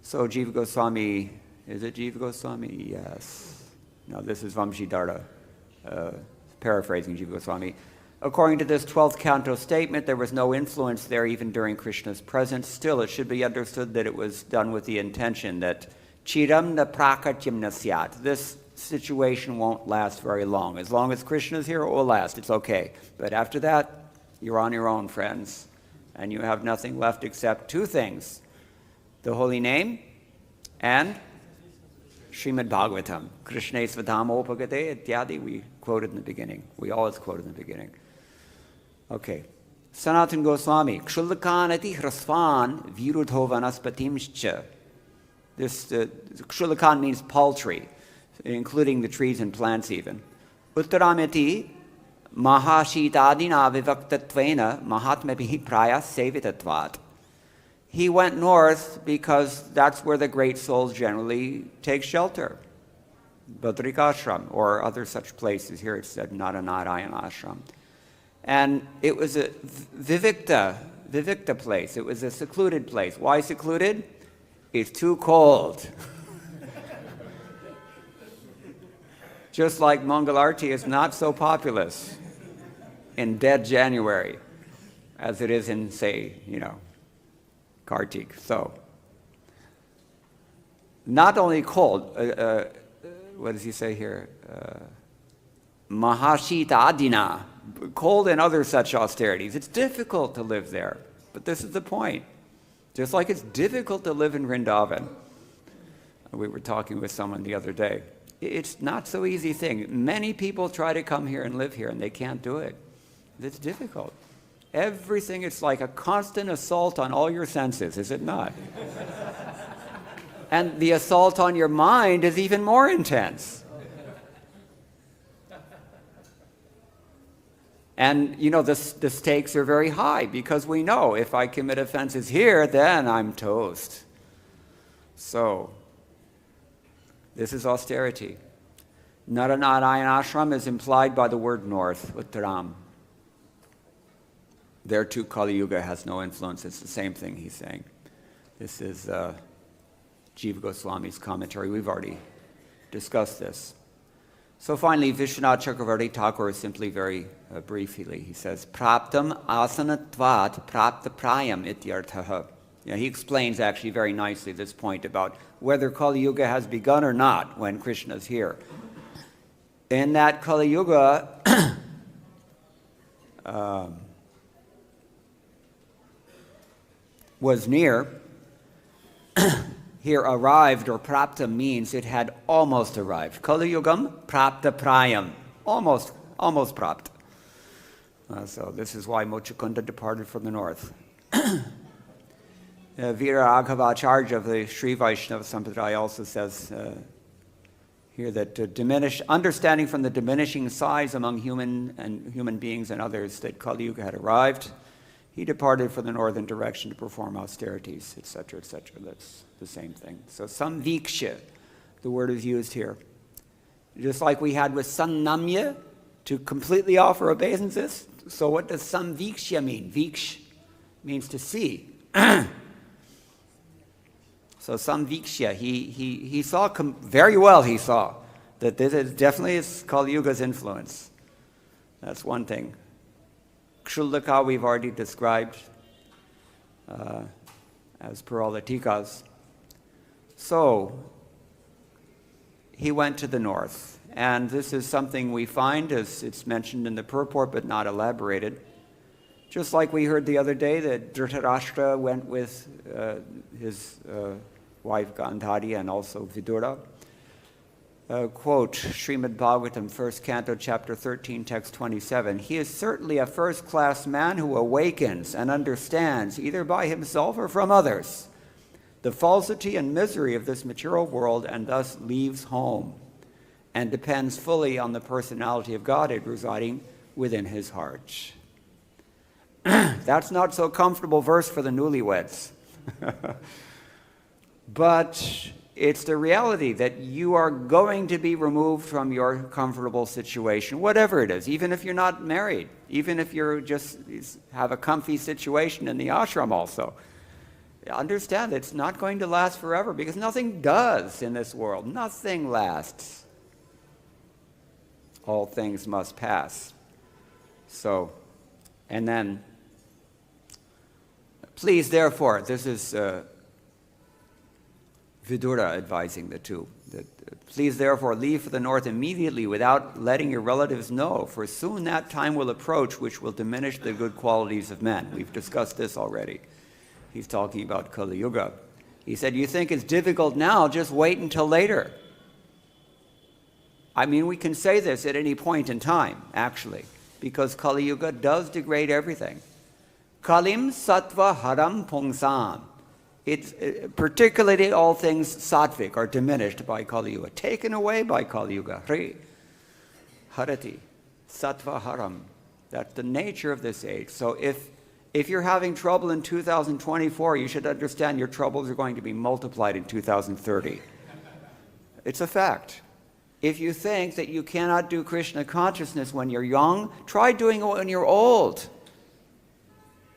So Jiva Gosvāmī, is it Jiva Gosvāmī? Yes. No, this is Vamshidarta, paraphrasing Jiva Gosvāmī. According to this 12th canto statement, there was no influence there even during Krishna's presence. Still, it should be understood that it was done with the intention that chiram na prakatyam na syat. This situation won't last very long. As long as Krishna's here, it will last. It's okay. But after that, you're on your own, friends. And you have nothing left except two things: the holy name and Srimad Bhagavatam. Kṛṣṇenekṣvāku upagate ityadi, we quoted in the beginning. We always quoted in the beginning. Okay. Sanatana Gosvāmī, kṣulakanati hrasvan virudho vanaspatimscha. This kṣulakan means paltry, including the trees and plants even. Uttarameti mahashitadina vivaktatvena mahatmepihi praya sevitatvat. He went north because that's where the great souls generally take shelter. Badrikashram, or other such places. Here it said Naranarayana ashram. And it was a vivikta place. It was a secluded place. Why secluded? It's too cold. Just like Mangalarti is not so populous in dead January as it is in, say, Kartik. So, not only cold, what does he say here? Mahashita adina, cold and other such austerities. It's difficult to live there, but this is the point. Just like it's difficult to live in Vrindavan. We were talking with someone the other day. It's not so easy thing. Many people try to come here and live here, and they can't do it. It's difficult. Everything, it's like a constant assault on all your senses, is it not? And the assault on your mind is even more intense. And, the stakes are very high because we know if I commit offenses here, then I'm toast. So, this is austerity. Naranarayana ashram is implied by the word north, uttaram. There too, Kali Yuga has no influence. It's the same thing he's saying. This is Jiva Goswami's commentary. We've already discussed this. So finally, Vishwanath Chakravarti Thakur is simply very briefly. He says, Praptam asanatvat prapta prayam ityarthaha. He explains actually very nicely this point about whether Kali Yuga has begun or not when Krishna is here. In that Kali Yuga, was near, here arrived, or prapta means it had almost arrived. Kali Yugam prapta prayam, almost prapta. So this is why Mucukunda departed from the north. Vira Aghavacharya of the Sri Vaishnava Sampradaya also says here that understanding from the diminishing size among human beings and others that Kali Yuga had arrived, he departed for the northern direction to perform austerities, etc., etc. That's the same thing. So samvikshya, the word is used here. Just like we had with sannamya, to completely offer obeisances. So what does samvikshya mean? Viksh means to see. So samvikshya, he saw very well. He saw that this is definitely Kali Yuga's influence. That's one thing. Kṣulaka we've already described as per all the tikas. So he went to the north, and this is something we find as it's mentioned in the purport but not elaborated. Just like we heard the other day that Dhritarashtra went with his wife Gandhari and also Vidura. Quote, Srimad Bhagavatam, 1st Canto, Chapter 13, Text 27. He is certainly a first-class man who awakens and understands, either by himself or from others, the falsity and misery of this material world, and thus leaves home and depends fully on the personality of Godhead residing within his heart. That's not so comfortable verse for the newlyweds. But it's the reality that you are going to be removed from your comfortable situation, whatever it is, even if you're not married, even if you're just have a comfy situation in the ashram also. understand that it's not going to last forever, because nothing does in this world. Nothing lasts. All things must pass. So, and then, please therefore, this is Vidura advising the two, that please therefore leave for the north immediately without letting your relatives know, for soon that time will approach which will diminish the good qualities of men. We've discussed this already. He's talking about Kali Yuga. He said, you think it's difficult now, just wait until later. I mean, we can say this at any point in time, actually, because Kali Yuga does degrade everything. Kalim sattva haram pungsam. It's particularly all things sattvic are diminished by Kali Yuga, taken away by Kali Yuga. Hri, harati, sattva haram. That's the nature of this age. So if you're having trouble in 2024, you should understand your troubles are going to be multiplied in 2030. It's a fact. If you think that you cannot do Krishna consciousness when you're young, try doing it when you're old.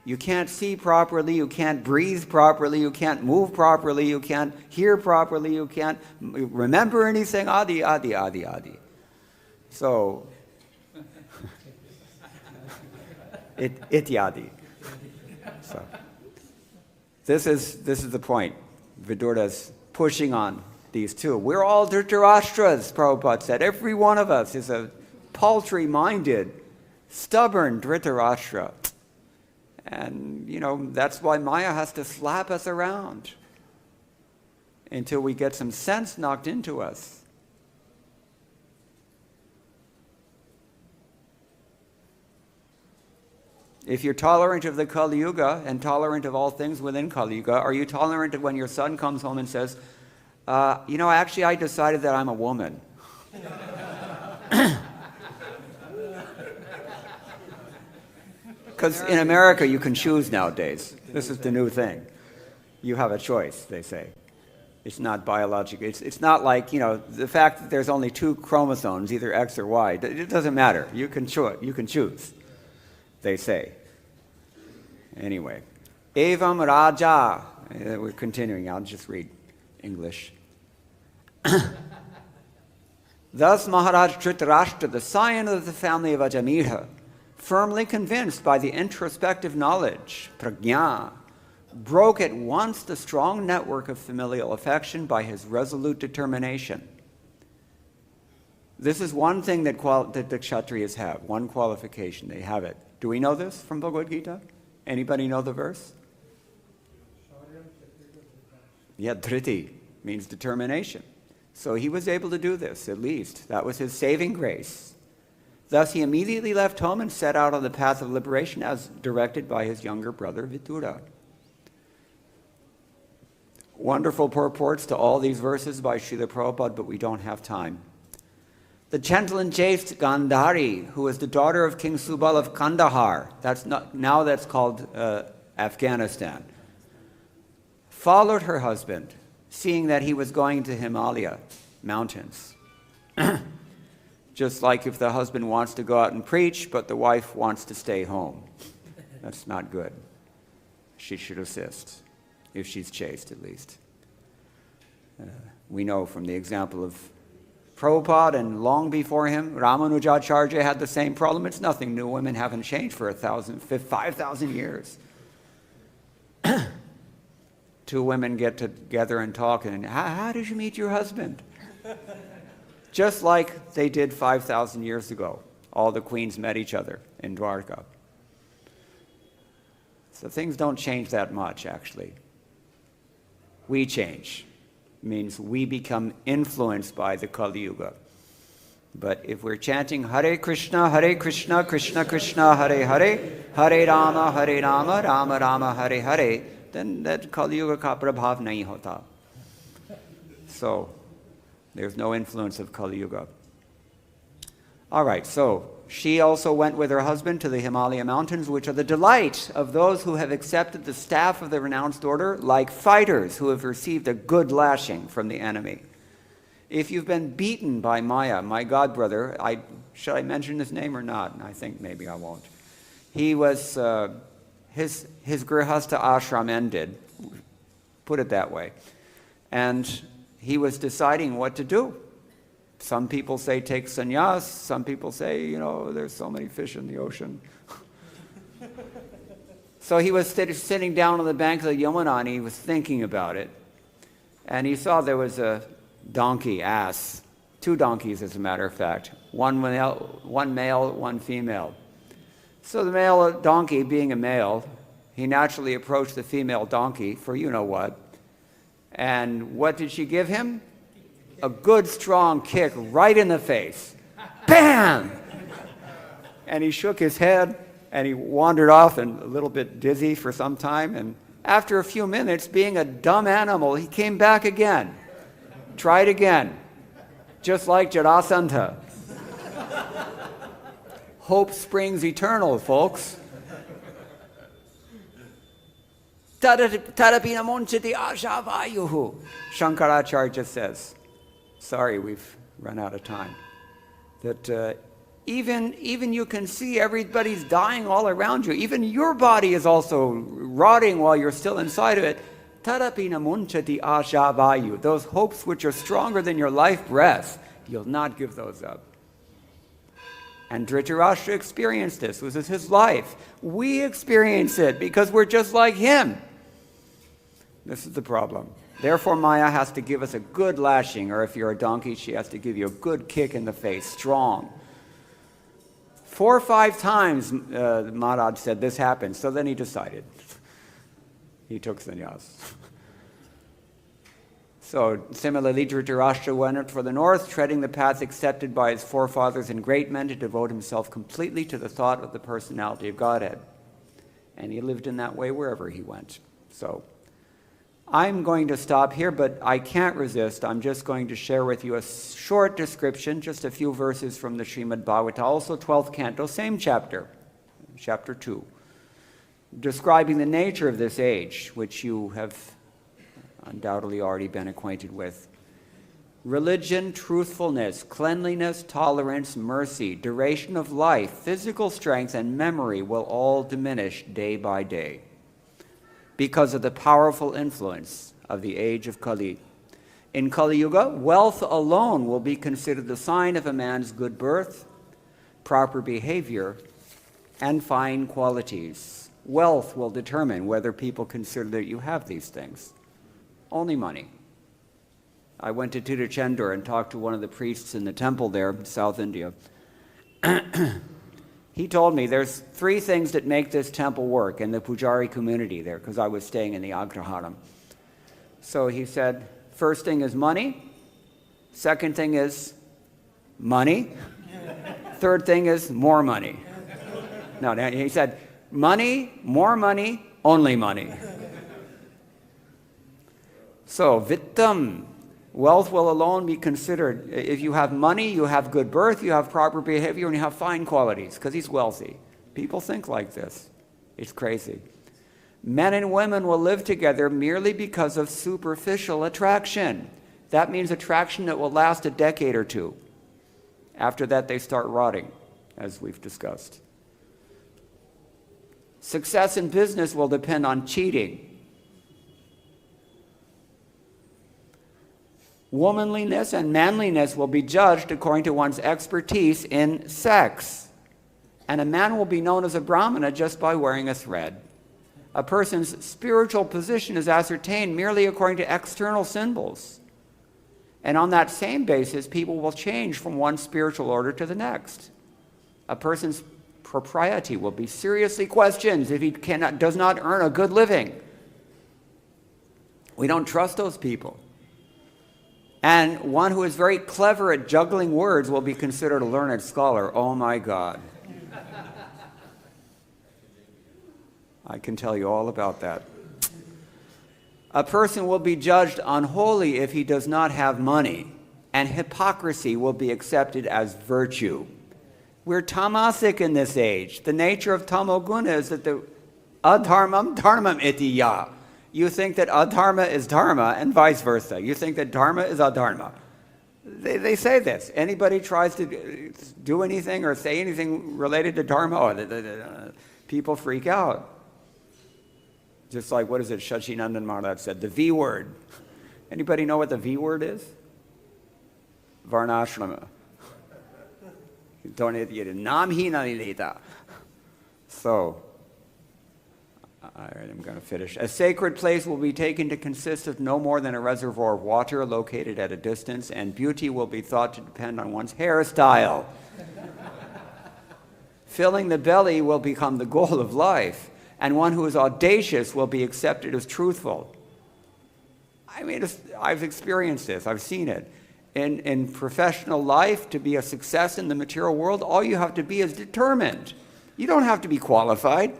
You can't see properly, you can't breathe properly, you can't move properly, you can't hear properly, you can't remember anything, adi, adi, adi, adi. So, ityadi. So, this is the point. Vidura's pushing on these two. We're all Dhritarashtra's, Prabhupada said. Every one of us is a paltry-minded, stubborn Dhritarashtra. And, that's why Maya has to slap us around until we get some sense knocked into us. If you're tolerant of the Kali Yuga and tolerant of all things within Kali Yuga, are you tolerant of when your son comes home and says, actually I decided that I'm a woman? Because in America, you can choose nowadays. This is the new thing. You have a choice, they say. It's not biological. It's not like, the fact that there's only 2 chromosomes, either X or Y. It doesn't matter. You can choose, they say. Anyway. Evam Raja. We're continuing. I'll just read English. Thus Maharaj Dhritarashtra, the scion of the family of Ajamira, firmly convinced by the introspective knowledge, prajna, broke at once the strong network of familial affection by his resolute determination. This is one thing that the Kshatriyas have, one qualification, they have it. Do we know this from Bhagavad Gita? Anybody know the verse? Yeah, dhriti means determination. So he was able to do this, at least. That was his saving grace. Thus, he immediately left home and set out on the path of liberation as directed by his younger brother, Vidura. Wonderful purports to all these verses by Srila Prabhupada, but we don't have time. The gentle and chaste Gandhari, who was the daughter of King Subal of Kandahar, now that's called Afghanistan, followed her husband, seeing that he was going to Himalaya mountains. Just like if the husband wants to go out and preach, but the wife wants to stay home. That's not good. She should assist, if she's chaste at least. We know from the example of Prabhupada and long before him, Ramanujacharya had the same problem. It's nothing new. Women haven't changed for 5,000 years. 2 women get together and talk, and how did you meet your husband? Just like they did 5,000 years ago. All the queens met each other in Dwarka. So things don't change that much, actually. We change. It means we become influenced by the Kali Yuga. But if we're chanting Hare Krishna, Krishna Krishna, Hare Hare, Hare Rama, Rama Rama, Hare Hare, then that Kali Yuga ka prabhav nahi hota. So, there's no influence of Kali Yuga. All right, so she also went with her husband to the Himalaya mountains, which are the delight of those who have accepted the staff of the renounced order, like fighters who have received a good lashing from the enemy. If you've been beaten by Maya, my godbrother, should I mention his name or not? I think maybe I won't. He was, his grihastha ashram ended put it that way. And he was deciding what to do. Some people say take sannyas, some people say, there's so many fish in the ocean. So he was sitting down on the bank of the Yamuna, and he was thinking about it. And he saw there was a donkey, ass, 2 donkeys as a matter of fact, one male, one female. So the male donkey, being a male, he naturally approached the female donkey for you-know-what. And what did she give him? A good strong kick right in the face. Bam! And he shook his head, and he wandered off and a little bit dizzy for some time. And after a few minutes, being a dumb animal, he came back again. Tried again. Just like Jarasandha. Hope springs eternal, folks. Tarapina munchati ashavayuhu. Shankaracharya says, sorry, we've run out of time, that even you can see everybody's dying all around you. Even your body is also rotting while you're still inside of it. Tarapina munchati ashavayu. Those hopes which are stronger than your life breath, you'll not give those up. And Dhritarashtra experienced this. This was his life. We experience it because we're just like him. This is the problem. Therefore, Maya has to give us a good lashing, or if you're a donkey, she has to give you a good kick in the face, strong. 4 or 5 times, Maharaj said this happened. So then he decided. He took sannyas. So similarly, Dhritarashtra went for the north, treading the path accepted by his forefathers and great men to devote himself completely to the thought of the personality of Godhead. And he lived in that way wherever he went. So I'm going to stop here, but I can't resist. I'm just going to share with you a short description, just a few verses from the Srimad Bhagavata, also 12th canto, same chapter, chapter 2, describing the nature of this age, which you have undoubtedly already been acquainted with. Religion, truthfulness, cleanliness, tolerance, mercy, duration of life, physical strength, and memory will all diminish day by day because of the powerful influence of the age of Kali. In Kali Yuga, wealth alone will be considered the sign of a man's good birth, proper behavior, and fine qualities. Wealth will determine whether people consider that you have these things. Only money. I went to Tiruchendur and talked to one of the priests in the temple there in South India. He told me there's 3 things that make this temple work in the Pujari community there, because I was staying in the Agrahāram. So he said, first thing is money, second thing is money, third thing is more money. No, he said, money, more money, only money. So, ittham, wealth will alone be considered. If you have money, you have good birth, you have proper behavior, and you have fine qualities, because he's wealthy. People think like this. It's crazy. Men and women will live together merely because of superficial attraction. That means attraction that will last a decade or 2. After that, they start rotting, as we've discussed. Success in business will depend on cheating. Womanliness and manliness will be judged according to one's expertise in sex. And a man will be known as a Brahmana just by wearing a thread. A person's spiritual position is ascertained merely according to external symbols. And on that same basis, people will change from one spiritual order to the next. A person's propriety will be seriously questioned if he does not earn a good living. We don't trust those people. And one who is very clever at juggling words will be considered a learned scholar. Oh my God. I can tell you all about that. A person will be judged unholy if he does not have money, and hypocrisy will be accepted as virtue. We're tamasic in this age. The nature of tamoguna is that the adharmam dharmam iti ya. You think that adharma is dharma and vice versa. You think that dharma is adharma. They say this. Anybody tries to do anything or say anything related to dharma, people freak out. Just like, what is it, Shachinandan Maharaj said, the V word. Anybody know what the V word is? Varnashrama. So, all right, I'm going to finish. A sacred place will be taken to consist of no more than a reservoir of water located at a distance, and beauty will be thought to depend on one's hairstyle. Filling the belly will become the goal of life, and one who is audacious will be accepted as truthful. I mean, I've experienced this. I've seen it. In professional life, to be a success in the material world, all you have to be is determined. You don't have to be qualified.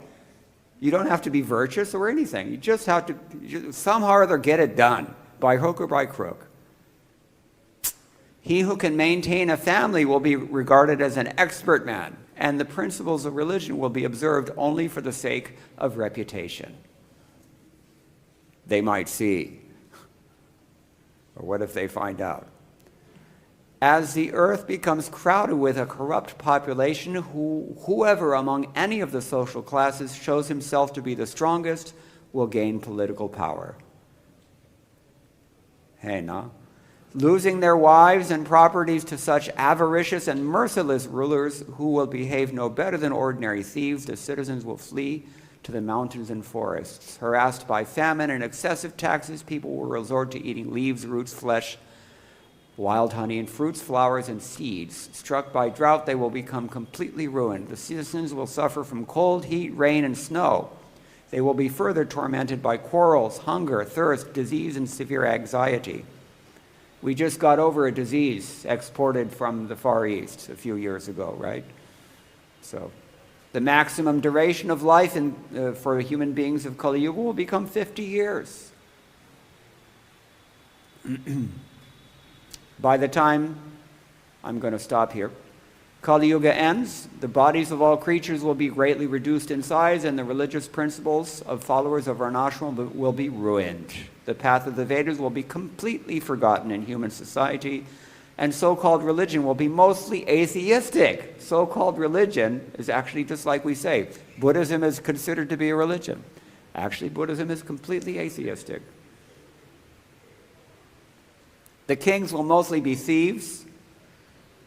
You don't have to be virtuous or anything. You just have to somehow or other get it done, by hook or by crook. He who can maintain a family will be regarded as an expert man, and the principles of religion will be observed only for the sake of reputation. They might see. Or what if they find out? As the earth becomes crowded with a corrupt population, whoever among any of the social classes shows himself to be the strongest will gain political power. Hey, no? Losing their wives and properties to such avaricious and merciless rulers who will behave no better than ordinary thieves, the citizens will flee to the mountains and forests. Harassed by famine and excessive taxes, people will resort to eating leaves, roots, flesh, wild honey, and fruits, flowers, and seeds. Struck by drought, they will become completely ruined. The citizens will suffer from cold, heat, rain, and snow. They will be further tormented by quarrels, hunger, thirst, disease, and severe anxiety. We just got over a disease exported from the Far East a few years ago, right? So the maximum duration of life for human beings of Kali Yuga will become 50 years. By the time, I'm going to stop here, Kali Yuga ends, the bodies of all creatures will be greatly reduced in size, and the religious principles of followers of Varnashram will be ruined. The path of the Vedas will be completely forgotten in human society, and so-called religion will be mostly atheistic. So-called religion is actually just like we say. Buddhism is considered to be a religion. Actually, Buddhism is completely atheistic. The kings will mostly be thieves.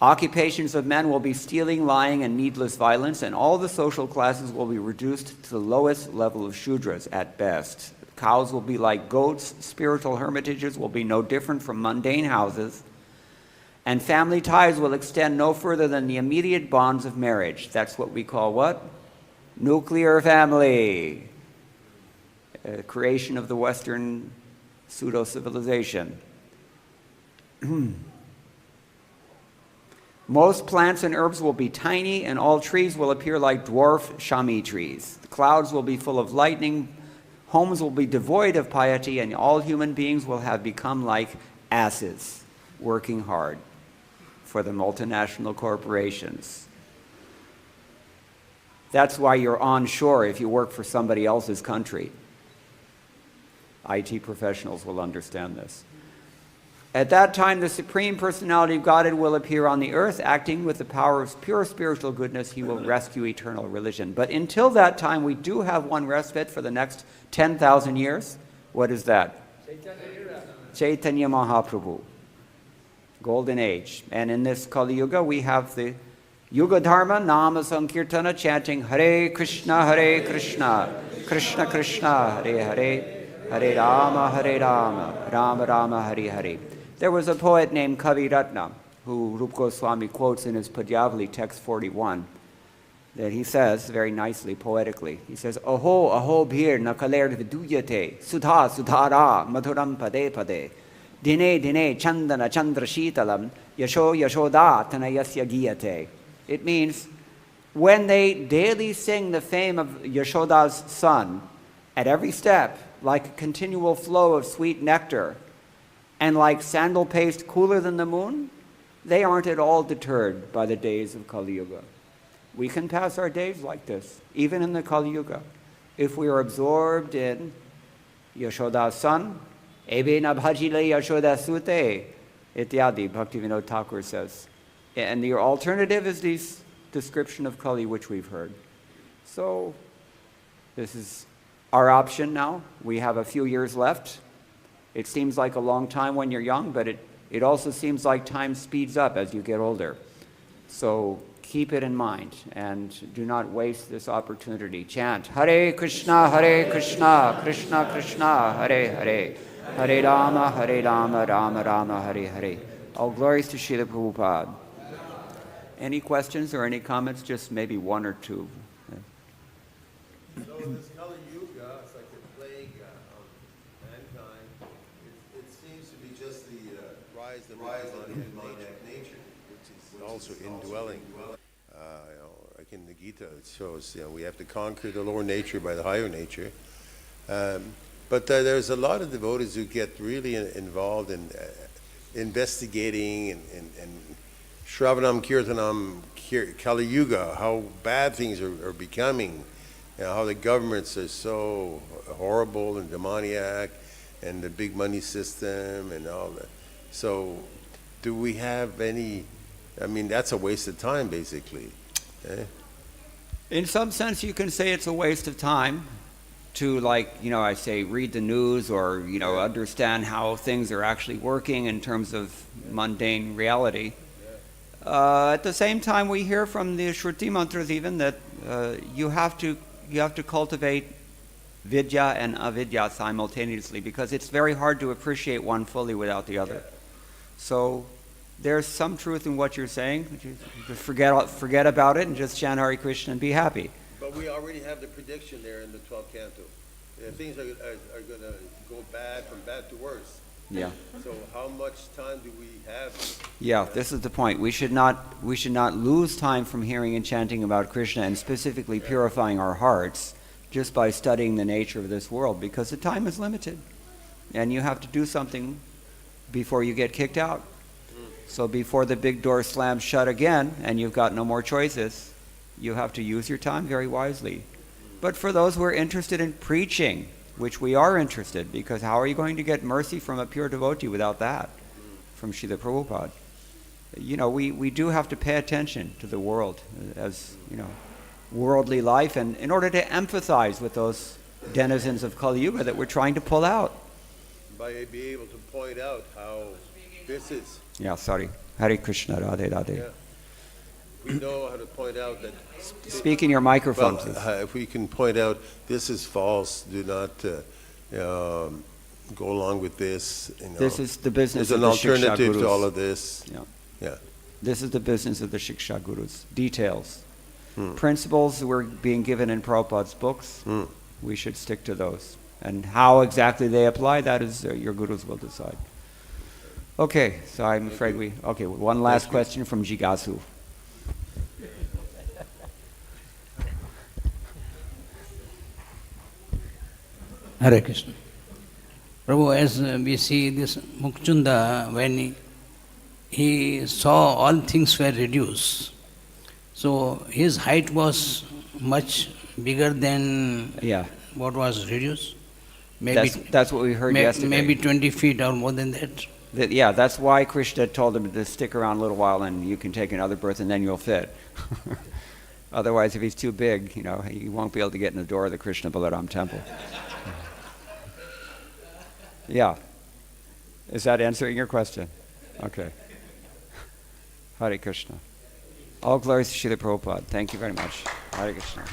Occupations of men will be stealing, lying, and needless violence, and all the social classes will be reduced to the lowest level of Shudras at best. Cows will be like goats, spiritual hermitages will be no different from mundane houses, and family ties will extend no further than the immediate bonds of marriage. That's what we call what? Nuclear family. Creation of the Western pseudo-civilization. Most plants and herbs will be tiny, and all trees will appear like dwarf shami trees. The clouds will be full of lightning, homes will be devoid of piety, and all human beings will have become like asses, working hard for the multinational corporations. That's why you're on shore if you work for somebody else's country. IT professionals will understand this. At that time, the Supreme Personality of Godhead will appear on the earth, acting with the power of pure spiritual goodness. He will rescue eternal religion. But until that time, we do have one respite for the next 10,000 years. What is that? Chaitanya Mahaprabhu. Golden Age. And in this Kali Yuga, we have the Yuga Dharma, Nama Sankirtana, chanting Hare Krishna, Krishna Krishna, Hare Hare, Hare Rama, Rama Rama, Hare Hare. There was a poet named Kavi Ratna, who Rupa Goswami quotes in his Padyavali, text 41, that he says very nicely, poetically, he says, Aho, aho bhir nakaler viduyate, sudha, sudhara, madhuram pade pade, dine, dine, chandana, chandra shitalam, yasho, yashoda, tanayasya giyate. It means, when they daily sing the fame of Yashoda's son, at every step, like a continual flow of sweet nectar, and like sandal paste cooler than the moon, they aren't at all deterred by the days of Kali Yuga. We can pass our days like this, even in the Kali Yuga, if we are absorbed in Yashoda's son, Ebe na bhajile Yashoda sute, ityadi, Bhaktivinoda Thakur says. And the alternative is this description of Kali which we've heard. So, this is our option now. We have a few years left. It seems like a long time when you're young, but it also seems like time speeds up as you get older. So keep it in mind and do not waste this opportunity. Chant Hare Krishna, Krishna Krishna, Hare Hare, Hare Rama, Rama Rama, Hare Hare. All glories to Srila Prabhupada. Any questions or any comments? Just maybe one or two. So this Kali Yuga, it's like a plague on mankind. It seems to be just the rise of demonic nature, which is also indwelling. Like in the Gita, it shows we have to conquer the lower nature by the higher nature. But there's a lot of devotees who get really involved in investigating and Shravanam Kirtanam Kali Yuga, how bad things are becoming, how the governments are so horrible and demoniac, and the big money system and all that. So do we have any, I mean, that's a waste of time basically. In some sense you can say it's a waste of time to, like, I say, read the news or, understand how things are actually working in terms of mundane reality. At the same time, we hear from the Shruti mantras even that you have to cultivate vidya and avidya simultaneously, because it's very hard to appreciate one fully without the other. So there's some truth in what you're saying. Just forget about it and just chant Hare Krishna and be happy. But we already have the prediction there in the 12th canto. Things are going to go from bad to worse. Yeah. So how much time do we have? Yeah, this is the point. We should not lose time from hearing and chanting about Krishna and specifically purifying our hearts just by studying the nature of this world, because the time is limited and you have to do something before you get kicked out. So before the big door slams shut again and you've got no more choices, you have to use your time very wisely. But for those who are interested in preaching, which we are interested, because how are you going to get mercy from a pure devotee without that? From Srila Prabhupada. We do have to pay attention to the world as, worldly life, and in order to empathize with those denizens of Kali Yuga that we're trying to pull out. By being able to point out how this is. Yeah, sorry. Hare Krishna, Radhe Radhe. Yeah. We know how to point out that. Speak in your microphone, please. If we can point out this is false, do not go along with this. This is the business of the There's an alternative Shiksha to all of this. Yeah. This is the business of the Shiksha Gurus. Details. Principles were being given in Prabhupada's books. We should stick to those. And how exactly they apply, that is your Gurus will decide. Okay, so I'm afraid one last question from Jigasu. Hare Krishna. Prabhu, as we see this Mucukunda, when he saw all things were reduced, so his height was much bigger than what was reduced. Maybe that's what we heard yesterday. Maybe 20 feet or more than that. That's why Krishna told him to stick around a little while and you can take another birth and then you'll fit. Otherwise, if he's too big, he won't be able to get in the door of the Krishna Balaram temple. Yeah. Is that answering your question? Okay. Hare Krishna. All glories to Srila Prabhupada. Thank you very much. Hare Krishna.